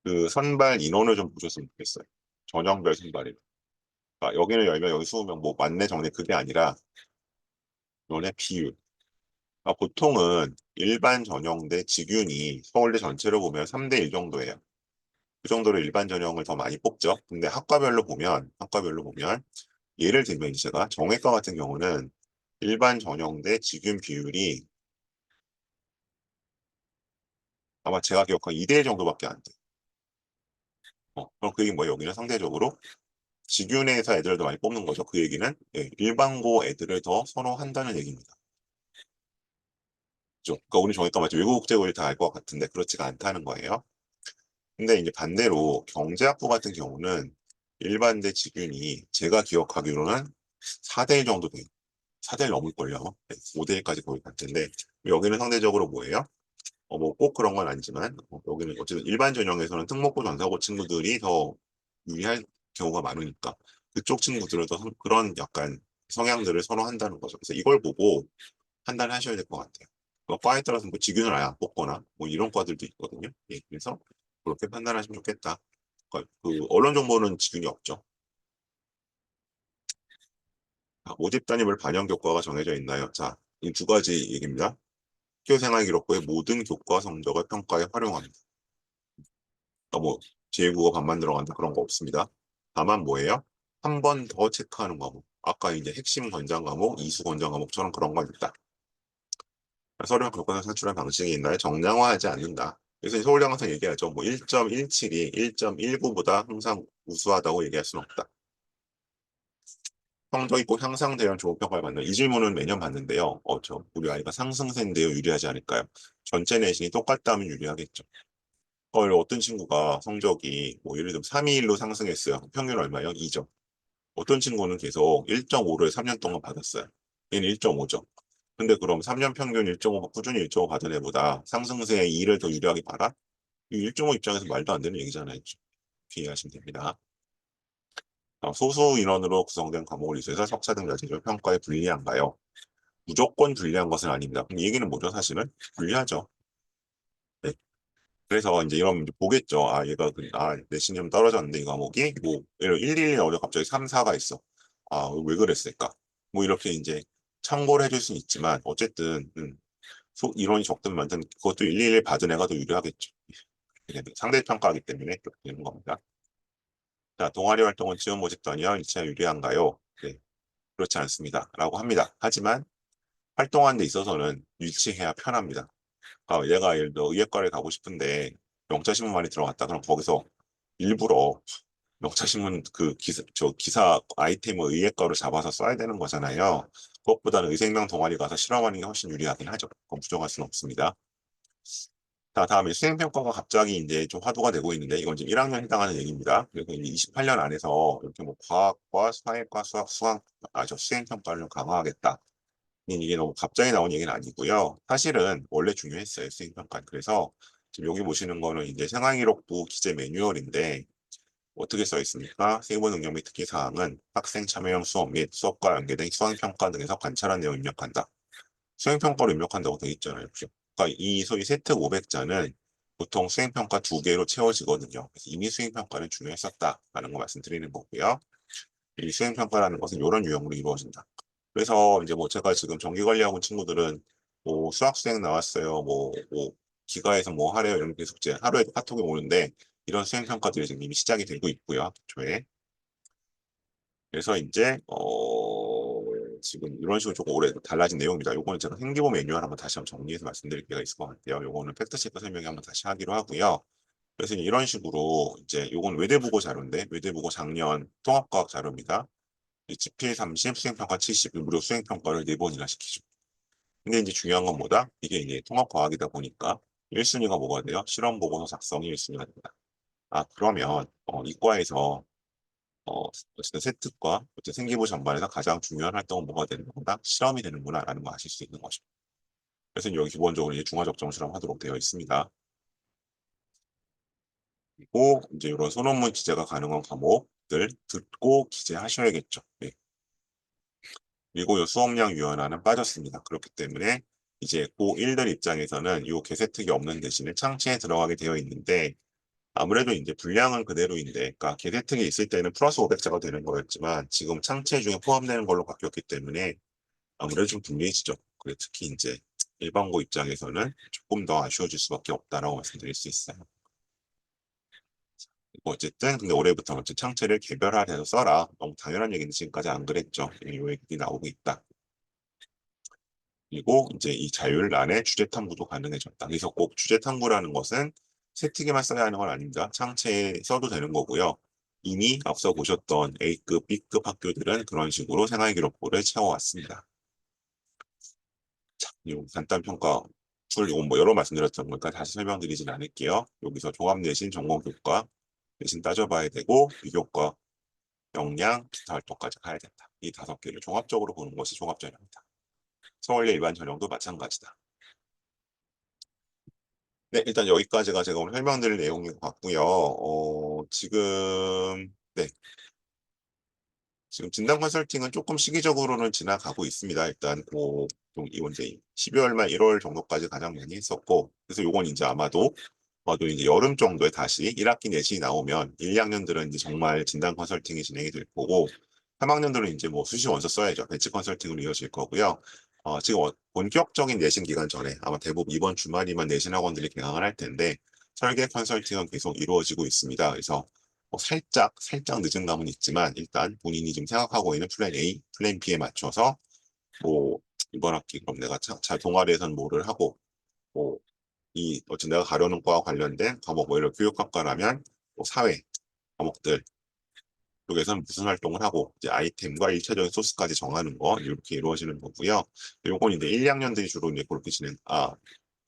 그 선발 인원을 좀 보셨으면 좋겠어요. 전형별 선발이. 그러니까 여기는 10명, 여기 20명, 뭐 만내 정내 그게 아니라 너네 비율. 보통은 일반 전형대 직윤이 서울대 전체로 보면 3대1 정도예요. 그 정도로 일반 전형을 더 많이 뽑죠. 근데 학과별로 보면 예를 들면 제가 정외과 같은 경우는 일반 전형대 직윤 비율이 아마 제가 기억한 2대1 정도밖에 안 돼요. 그럼 그 얘기는 뭐예요? 여기는 상대적으로 직윤에서 애들을 더 많이 뽑는 거죠. 그 얘기는 일반고 애들을 더 선호한다는 얘기입니다. 그렇죠? 그러니까 우리 정외과 맞죠? 외국 국제고를 다 알 것 같은데 그렇지가 않다는 거예요. 근데 이제 반대로 경제학부 같은 경우는 일반대 직윤이 제가 기억하기로는 4대1 정도 돼요. 4대1 넘을걸요. 5대1까지 거의 갈 텐데 여기는 상대적으로 뭐예요? 뭐 꼭 그런 건 아니지만 여기는 어쨌든 일반 전형에서는 특목고 전사고 친구들이 더 유리할 경우가 많으니까 그쪽 친구들은 더 그런 약간 성향들을 선호한다는 거죠. 그래서 이걸 보고 판단하셔야 될 것 같아요. 과에 따라서 뭐 직윤을 아예 안 뽑거나 뭐 이런 과들도 있거든요. 예, 그래서 그렇게 판단하시면 좋겠다. 그러니까 그 언론 정보는 직윤이 없죠. 모집 단위별 반영 교과가 정해져 있나요? 자, 이 두 가지 얘기입니다. 학교 생활 기록부의 모든 교과 성적을 평가에 활용합니다. 뭐 제2국어 반만 들어간다 그런 거 없습니다. 다만 뭐예요? 한 번 더 체크하는 과목. 아까 이제 핵심 권장 과목, 이수 권장 과목처럼 그런 건 있다. 서류 교과서 산출한 방식이 있나요? 정량화하지 않는다. 그래서 서울대 항상 얘기하죠. 뭐 1.17이 1.19보다 항상 우수하다고 얘기할 수는 없다. 성적이 꼭 향상되면 좋은 평가를 받는 이 질문은 매년 받는데요. 우리 아이가 상승세인데요. 유리하지 않을까요? 전체 내신이 똑같다면 유리하겠죠. 어떤 친구가 성적이 뭐 예를 들면 321로 상승했어요. 평균 얼마요? 2점. 어떤 친구는 계속 1.5를 3년 동안 받았어요. 얘는 1.5점. 근데 그럼 3년 평균 1.5, 꾸준히 1.5 받은 애보다 상승세의 2를 더 유리하게 받아? 이 1.5 입장에서 말도 안 되는 얘기잖아요. 이해하시면 됩니다. 소수 인원으로 구성된 과목을 이수해서 석사 등 자질을 평가에 불리한가요? 무조건 불리한 것은 아닙니다. 그럼 이 얘기는 뭐죠? 사실은 불리하죠. 네. 그래서 이제 이러면 이제 보겠죠. 얘가 내신이 좀 떨어졌는데 이 과목이 뭐 예를 111 어려 갑자기 3, 4가 있어. 왜 그랬을까? 뭐 이렇게 이제 참고를 해줄 수는 있지만 어쨌든 인원이 적든 많든 그것도 111 받은 애가 더 유리하겠죠. 상대 평가하기 때문에 그렇게 되는 겁니다. 자, 동아리 활동은 지원 모집 단위와 일치가 유리한가요? 네, 그렇지 않습니다. 라고 합니다. 하지만 활동하는 데 있어서는 일치해야 편합니다. 얘가 예를 들어 의예과를 가고 싶은데 명찰신문 많이 들어갔다. 그럼 거기서 일부러 명찰신문 그 기사 아이템을 의예과로 잡아서 써야 되는 거잖아요. 그것보다는 의생명 동아리 가서 실험하는 게 훨씬 유리하긴 하죠. 그건 부정할 수는 없습니다. 자, 다음에 수행평가가 갑자기 이제 좀 화두가 되고 있는데, 이건 지금 1학년 해당하는 얘기입니다. 그래서 이제 28년 안에서 이렇게 뭐 과학과 사회과 수학, 수행평가를 좀 강화하겠다. 이게 너무 갑자기 나온 얘기는 아니고요. 사실은 원래 중요했어요, 수행평가. 그래서 지금 여기 보시는 거는 이제 생활기록부 기재 매뉴얼인데, 어떻게 써 있습니까? 세부 능력 및 특기 사항은 학생 참여형 수업 및 수업과 연계된 수행평가 등에서 관찰한 내용 입력한다. 수행평가로 입력한다고 되어 있잖아요. 그죠? 그러니까 이 소위 세트 500자는 보통 수행평가 2개로 채워지거든요. 그래서 이미 수행평가는 중요했었다라는 거 말씀드리는 거고요. 이 수행평가라는 것은 이런 유형으로 이루어진다. 그래서 이제 뭐 제가 지금 정기 관리하고 친구들은 뭐 수학 수행 나왔어요. 뭐 기가에서 뭐 하래요. 이런 계속 이제 하루에도 카톡이 오는데 이런 수행평가들이 지금 이미 시작이 되고 있고요. 조에 그래서 이제 지금 이런 식으로 조금 오래 달라진 내용입니다. 요거는 제가 생기부 매뉴얼 한번 다시 한번 정리해서 말씀드릴 필요가 있을 것 같아요. 요거는 팩트체크 설명회 한번 다시 하기로 하고요. 그래서 이런 식으로 이제 요건 외대부고 자료인데 외대부고 작년 통합과학 자료입니다. GPA 30, 수행평가 70, 무료 수행평가를 4번이나 시키죠. 근데 이제 중요한 건 뭐다? 이게 이제 통합과학이다 보니까 1순위가 뭐가 돼요? 실험 보고서 작성이 1순위가 됩니다. 그러면 이과에서 어쨌든 세특과 어쨌든 생기부 전반에서 가장 중요한 활동은 뭐가 되는 거다? 실험이 되는구나라는 거 아실 수 있는 거죠. 그래서 여기 기본적으로 이제 중화적정 실험하도록 되어 있습니다. 그리고 이제 이런 소논문 기재가 가능한 과목들 듣고 기재하셔야겠죠. 네. 그리고 이 수업량 유연화는 빠졌습니다. 그렇기 때문에 이제 고1들 입장에서는 이 개세특이 없는 대신에 창치에 들어가게 되어 있는데 아무래도 이제 분량은 그대로인데, 그러니까 개세특이 있을 때는 플러스 500자가 되는 거였지만 지금 창체 중에 포함되는 걸로 바뀌었기 때문에 아무래도 좀 불리해지죠. 그래 특히 이제 일반고 입장에서는 조금 더 아쉬워질 수밖에 없다라고 말씀드릴 수 있어요. 뭐 어쨌든 근데 올해부터는 어쨌든 창체를 개별화해서 써라. 너무 당연한 얘기는 지금까지 안 그랬죠. 이 얘기 나오고 있다. 그리고 이제 이 자율 안에 주제 탐구도 가능해졌다. 그래서 꼭 주제 탐구라는 것은 세특에만 써야 하는 건 아닙니다. 창체에 써도 되는 거고요. 이미 앞서 보셨던 A급, B급 학교들은 그런 식으로 생활기록부를 채워왔습니다. 자, 이 간단평가 툴, 이건 뭐 여러 말씀드렸던 거니까 다시 설명드리진 않을게요. 여기서 종합내신, 전공교과, 내신 따져봐야 되고, 비교과, 역량, 기타 활동까지 가야 된다. 이 5개를 종합적으로 보는 것이 종합전형이다. 서울대 일반 전형도 마찬가지다. 네, 일단 여기까지가 제가 오늘 설명드릴 내용인 것 같고요. 지금 진단 컨설팅은 조금 시기적으로는 지나가고 있습니다. 일단 이번 이제 12월 말 1월 정도까지 가장 많이 했었고, 그래서 요건 이제 아마도 이제 여름 정도에 다시 1학기 내신이 나오면 1, 2학년들은 이제 정말 진단 컨설팅이 진행이 될 거고, 3학년들은 이제 뭐 수시 원서 써야죠. 배치 컨설팅으로 이어질 거고요. 지금 본격적인 내신 기간 전에 아마 대부분 이번 주말이면 내신 학원들이 개강을 할 텐데, 설계 컨설팅은 계속 이루어지고 있습니다. 그래서 살짝 늦은 감은 있지만 일단 본인이 지금 생각하고 있는 플랜 A, 플랜 B에 맞춰서 뭐 이번 학기 그럼 내가 잘 동아리에서는 뭐를 하고 뭐 어쨌든 내가 가려는 과와 관련된 과목 뭐 예를 들어 교육학과라면 뭐 사회 과목들 쪽에서는 무슨 활동을 하고 이제 아이템과 1차적인 소스까지 정하는 거 이렇게 이루어지는 거고요. 요건 이제 1, 2학년들이 주로 이제 그렇게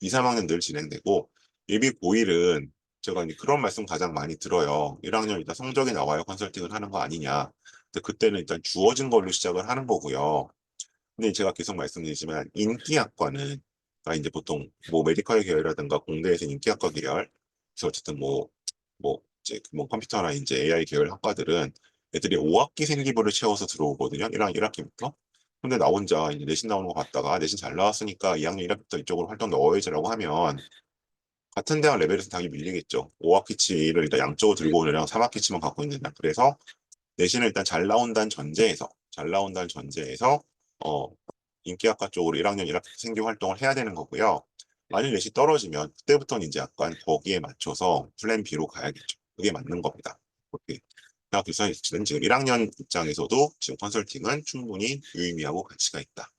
2, 3학년들 진행되고 예비 고1은 제가 이제 그런 말씀 가장 많이 들어요. 1학년 일단 성적이 나와야 컨설팅을 하는 거 아니냐. 근데 그때는 일단 주어진 걸로 시작을 하는 거고요. 근데 제가 계속 말씀드리지만 인기학과는 이제 보통 뭐 메디컬 계열이라든가 공대에서 인기학과 계열, 그래서 어쨌든 이제 뭐 컴퓨터나 이제 AI 계열 학과들은 애들이 5학기 생기부를 채워서 들어오거든요. 1학기부터. 근데 나 혼자 이제 내신 나오는 거 봤다가 내신 잘 나왔으니까 2학년 1학기부터 이쪽으로 활동 넣어야지라고 하면 같은 대학 레벨에서 당연히 밀리겠죠. 5학기치를 일단 양쪽으로 들고 오느냐 3학기치만 갖고 있느냐. 그래서 내신을 일단 잘 나온다는 전제에서 어, 인기학과 쪽으로 1학년 1학기 생기 활동을 해야 되는 거고요. 만일 내신 떨어지면 그때부터는 이제 약간 거기에 맞춰서 플랜 B로 가야겠죠. 그게 맞는 겁니다. 그렇게 대학 교사는 지금 1학년 입장에서도 지금 컨설팅은 충분히 유의미하고 가치가 있다.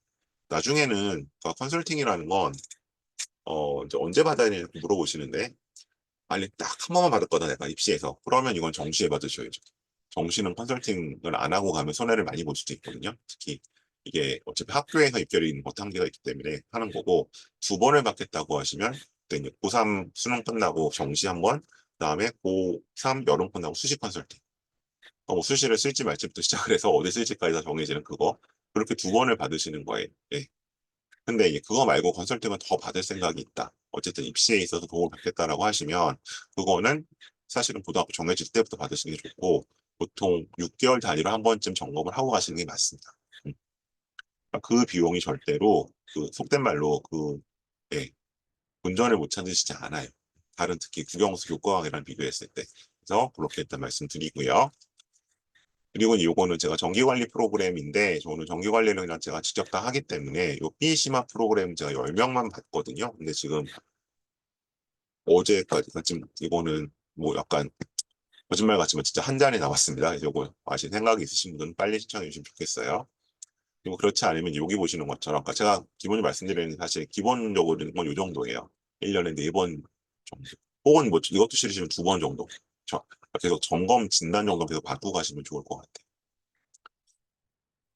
나중에는 컨설팅이라는 건 이제 언제 받아야 되는지 물어보시는데 아니 딱 한 번만 받을 거다 내가 입시에서 그러면 이건 정시에 받으셔야죠. 정시는 컨설팅을 안 하고 가면 손해를 많이 볼 수도 있거든요. 특히 이게 어차피 학교에서 입결이 있는 것도 한계가 있기 때문에 하는 거고 2번을 받겠다고 하시면 그때 이제 고3 수능 끝나고 정시 한 번, 그다음에 고3 여름 끝나고 수시 컨설팅. 뭐 수시를 쓸지 말지부터 시작을 해서 어디 쓸지까지 다 정해지는 그거 그렇게 2번을 받으시는 거예요. 예. 근데 이제 그거 말고 컨설팅은 더 받을 생각이 있다. 어쨌든 입시에 있어서 도움을 받겠다라고 하시면 그거는 사실은 고등학교 정해질 때부터 받으시는 게 좋고 보통 6개월 단위로 한 번쯤 점검을 하고 가시는 게 맞습니다. 음. 그러니까 그 비용이 절대로 속된 말로 예, 본전을 못 찾으시지 않아요. 다른 특히 국영수 교과학이랑 비교했을 때. 그래서 그렇게 일단 말씀드리고요. 그리고 요거는 제가 정기관리 프로그램인데 저는 정기관리를 그냥 제가 직접 다 하기 때문에 요 B심화 프로그램 제가 10명만 받거든요. 근데 지금 어제까지 지금 이거는 뭐 약간 거짓말 같지만 진짜 한 잔이 남았습니다. 요거 아실 생각이 있으신 분은 빨리 신청해 주시면 좋겠어요. 그리고 그렇지 않으면 여기 보시는 것처럼 아까 제가 기본적으로 말씀드리는 사실 기본적으로는 건 요 정도예요. 1년에 4번 정도. 혹은 뭐 이것도 싫으시면 2번 정도. 계속 점검 진단 정도 계속 받고 가시면 좋을 것 같아요.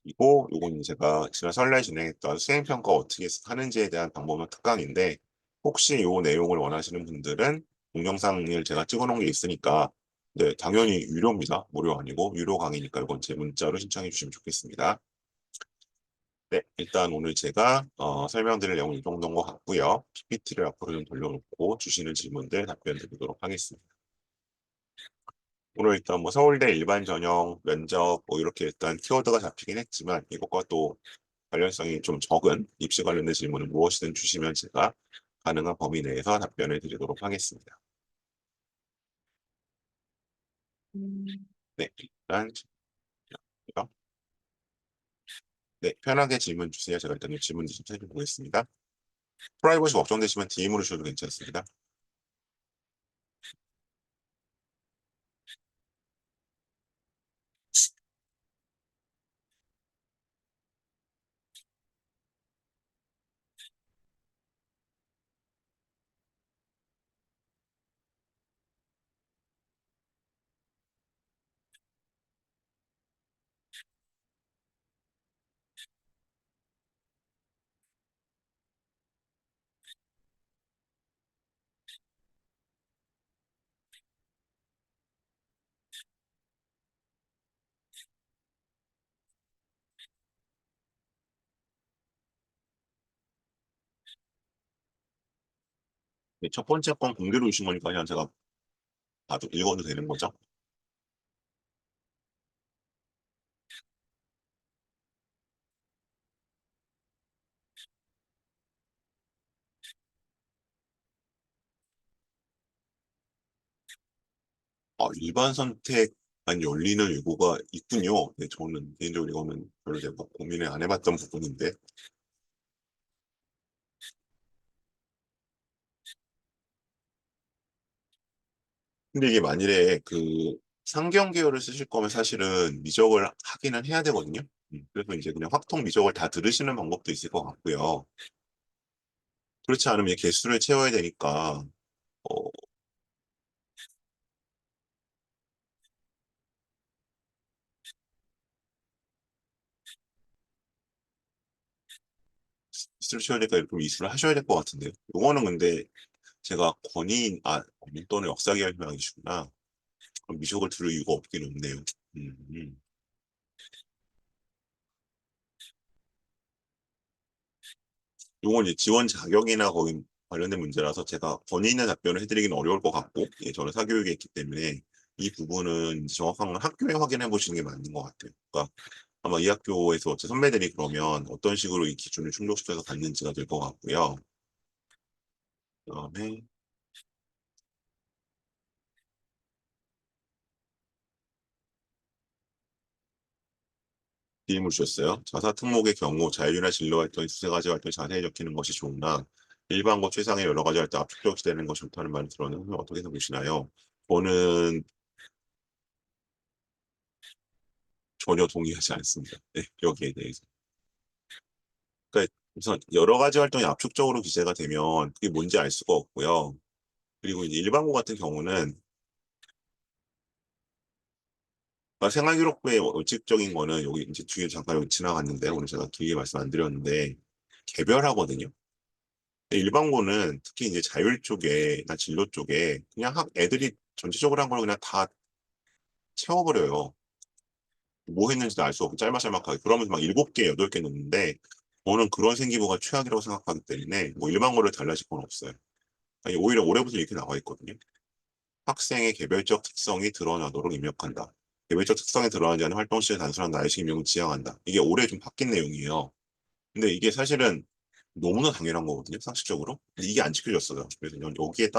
그리고 요건 제가 지난 설날 진행했던 수행평가 어떻게 하는지에 대한 방법은 특강인데 혹시 요 내용을 원하시는 분들은 동영상을 제가 찍어놓은 게 있으니까 네, 당연히 유료입니다. 무료 아니고 유료 강의니까 이건 제 문자로 신청해 주시면 좋겠습니다. 네, 일단 오늘 제가 설명드릴 내용은 이 정도인 것 같고요. PPT를 앞으로 좀 돌려놓고 주시는 질문들 답변 드리도록 하겠습니다. 오늘 일단 뭐 서울대 일반 전형 면접 뭐 이렇게 일단 키워드가 잡히긴 했지만 이것과 또 관련성이 좀 적은 입시 관련된 질문을 무엇이든 주시면 제가 가능한 범위 내에서 답변을 드리도록 하겠습니다. 네, 일단 네, 편하게 질문 주세요. 제가 일단 질문 좀 살펴보겠습니다. 프라이버시 걱정되시면 DM으로 주셔도 괜찮습니다. 네, 첫 번째 건 공개로 주신 거니까 그냥 제가 봐도 읽어도 되는 거죠? 일반 선택만 열리는 예고가 있군요. 네, 저는 개인적으로 이거는 별로 제가 고민을 안 해봤던 부분인데. 근데 이게 만일에 그 상경 계열을 쓰실 거면 사실은 미적을 하기는 해야 되거든요. 그래서 이제 그냥 확통 미적을 다 들으시는 방법도 있을 것 같고요. 그렇지 않으면 이제 개수를 채워야 되니까, 어, 개수를 채워야 되니까 좀 이수를 하셔야 될 것 같은데요. 요거는 근데 제가 또는 역사 계열 희망이시구나. 그럼 미적을 들을 이유가 없긴 없네요. 음, 음. 요건 이제 지원 자격이나 거기 관련된 문제라서 제가 권위 있는 답변을 해드리기는 어려울 것 같고, 예, 저는 사교육에 있기 때문에 이 부분은 이제 정확한 건 학교에 확인해 보시는 게 맞는 것 같아요. 그러니까 아마 이 학교에서 제 선배들이 그러면 어떤 식으로 이 기준을 충족시켜서 갔는지가 될 것 같고요. 그다음에 DM을 주셨어요. 자사 특목의 경우 자율이나 진로 활동이 두세 가지 활동이 자세히 적히는 것이 좋으나 일반고 최상의 여러 가지 활동 압축적으로 되는 것이 좋다는 말을 들었는데 어떻게 생각하시나요? 저는 전혀 동의하지 않습니다. 네, 여기에 대해서. 그러니까 우선 여러 가지 활동이 압축적으로 기재가 되면 그게 뭔지 알 수가 없고요. 그리고 이제 일반고 같은 경우는 그러니까 생활기록부의 원칙적인 거는 여기 이제 뒤에 잠깐 여기 지나갔는데 오늘 제가 길게 말씀 안 드렸는데 개별하거든요. 근데 일반고는 특히 이제 자율 쪽에나 진로 쪽에 그냥 애들이 전체적으로 한 걸 그냥 다 채워버려요. 뭐 했는지도 알 수 없고 짤막짤막하게 그러면서 막 7개, 8개 넣는데 저는 그런 생기부가 최악이라고 생각하기 때문에 뭐 일반고를 달라질 건 없어요. 아니, 오히려 올해부터 이렇게 나와 있거든요. 학생의 개별적 특성이 드러나도록 입력한다. 개별적 특성이 드러나지 않은 활동 시에 단순한 나의식 임명을 지향한다. 이게 올해 좀 바뀐 내용이에요. 근데 이게 사실은 너무나 당연한 거거든요, 상식적으로. 근데 이게 안 지켜졌어요. 그래서 여기에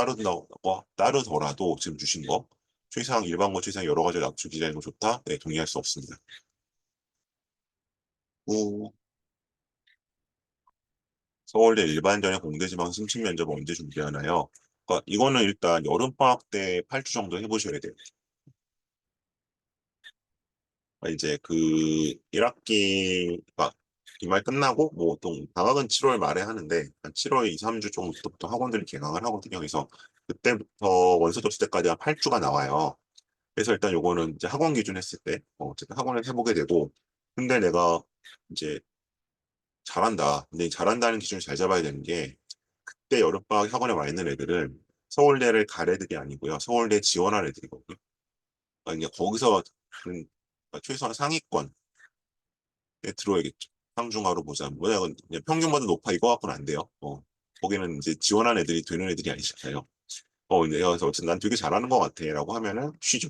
따르더라도 지금 주신 거, 최상 일반고 최상 여러 가지 납득 기자인 거 좋다? 네, 동의할 수 없습니다. 우, 서울대 일반전형 공대지방 심층 면접 언제 준비하나요? 그러니까 이거는 일단 여름방학 때 8주 정도 해보셔야 돼요. 이제 그 1학기가 기말 끝나고 뭐 보통 방학은 7월 말에 하는데 한 7월 2, 3주 정도부터 학원들이 개강을 하거든요. 그래서 그때부터 원서 접수 때까지 한 8주가 나와요. 그래서 일단 요거는 이제 학원 기준 했을 때 어쨌든 학원을 해보게 되고 근데 내가 이제 잘한다. 근데 이 잘한다는 기준을 잘 잡아야 되는 게 그때 여름방학 학원에 와 있는 애들은 서울대를 갈 애들이 아니고요. 서울대 지원할 애들이거든요. 그러니까 이제 거기서 최소한 상위권 들어야겠죠. 상중하로 보자면. 왜냐면 그냥 평균보다 높아 이거 갖고는 안 돼요. 거기는 이제 지원한 애들이 되는 애들이 아니잖아요. 근데 그래서 어쨌든 난 되게 잘하는 것 같아. 라고 하면은 쉬죠.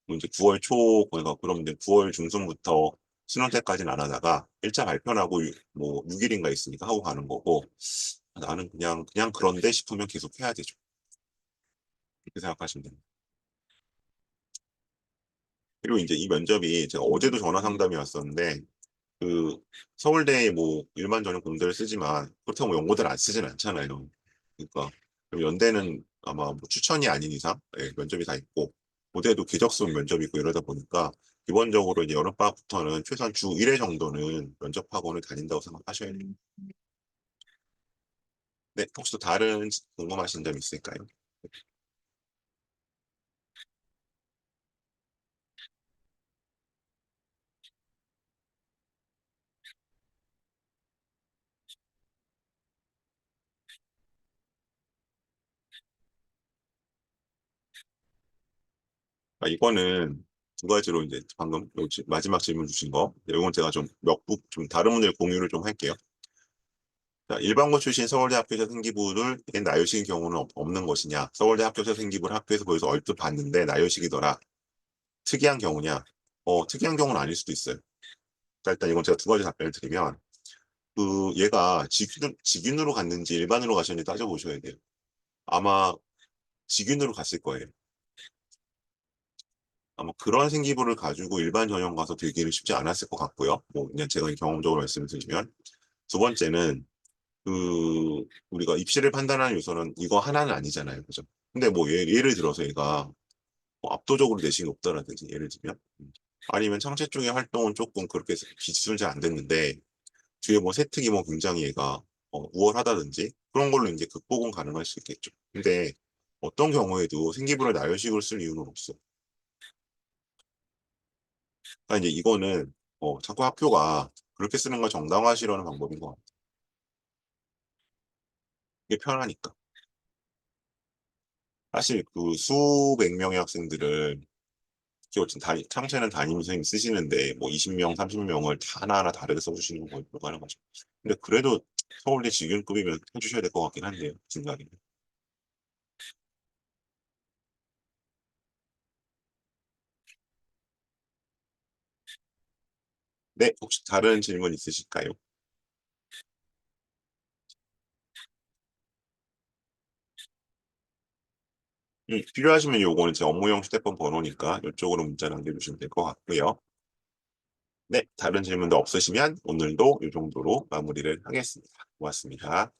뭐 이제 9월 초, 그러니까 그럼 이제 9월 중순부터 수능 때까지는 안 하다가 1차 발표하고 뭐 6일인가 있으니까 하고 가는 거고 나는 그냥 그런데 싶으면 계속 해야 되죠. 그렇게 생각하시면 됩니다. 그리고 이제 이 면접이 제가 어제도 전화 상담이 왔었는데 그 서울대 뭐 일반 전형 공대를 쓰지만 그렇다고 뭐 연고대를 안 쓰진 않잖아요. 그러니까 그럼 연대는 아마 뭐 추천이 아닌 이상 면접이 다 있고 고대도 계적성 면접이 있고 이러다 보니까 기본적으로 이제 여름방학부터는 최소한 주 1회 정도는 면접 학원을 다닌다고 생각하셔야 돼요. 네, 혹시 또 다른 궁금하신 점 있을까요? 이거는 두 가지로 이제 방금 마지막 질문 주신 거, 이건 제가 좀 몇 좀 다른 분들 공유를 좀 할게요. 자, 일반고 출신 서울대 학교에서 생기부를 나요식인 경우는 없는 것이냐? 서울대 학교에서 생기부를 학교에서 보여서 얼핏 봤는데 나요식이더라. 특이한 경우냐? 특이한 경우는 아닐 수도 있어요. 자, 일단 이건 제가 두 가지 답변을 드리면, 얘가 직윤으로 갔는지 일반으로 가셨는지 따져보셔야 돼요. 아마 직윤으로 갔을 거예요. 아마 그런 생기부를 가지고 일반 전형 가서 들기는 쉽지 않았을 것 같고요. 뭐 그냥 제가 경험적으로 말씀을 드리면 두 번째는 우리가 입시를 판단하는 요소는 이거 하나는 아니잖아요, 그죠? 근데 뭐 예를 들어서 얘가 뭐 압도적으로 내신이 높다라든지 예를 들면 아니면 창체 쪽의 활동은 조금 그렇게 기술 잘 안 됐는데 뒤에 뭐 세특이 뭐 굉장히 얘가 우월하다든지 그런 걸로 이제 극복은 가능할 수 있겠죠. 근데 어떤 경우에도 생기부를 나열식으로 쓸 이유는 없어. 그러니까 이제 이거는 자꾸 학교가 그렇게 쓰는 걸 정당화시려는 방법인 것 같아요. 이게 편하니까. 사실 그 수백 명의 학생들을 어쨌든 창체는 담임 선생님 쓰시는데 뭐 20명, 30명을 다 하나하나 다르게 써주시는 건 불가능하죠. 근데 그래도 서울대 직윤급이면 해주셔야 될 것 같긴 한데요. 생각에는. 네, 혹시 다른 질문 있으실까요? 필요하시면 요거는 제 업무용 휴대폰 번호니까 이쪽으로 문자 남겨주시면 될 것 같고요. 네, 다른 질문도 없으시면 오늘도 이 정도로 마무리를 하겠습니다. 고맙습니다.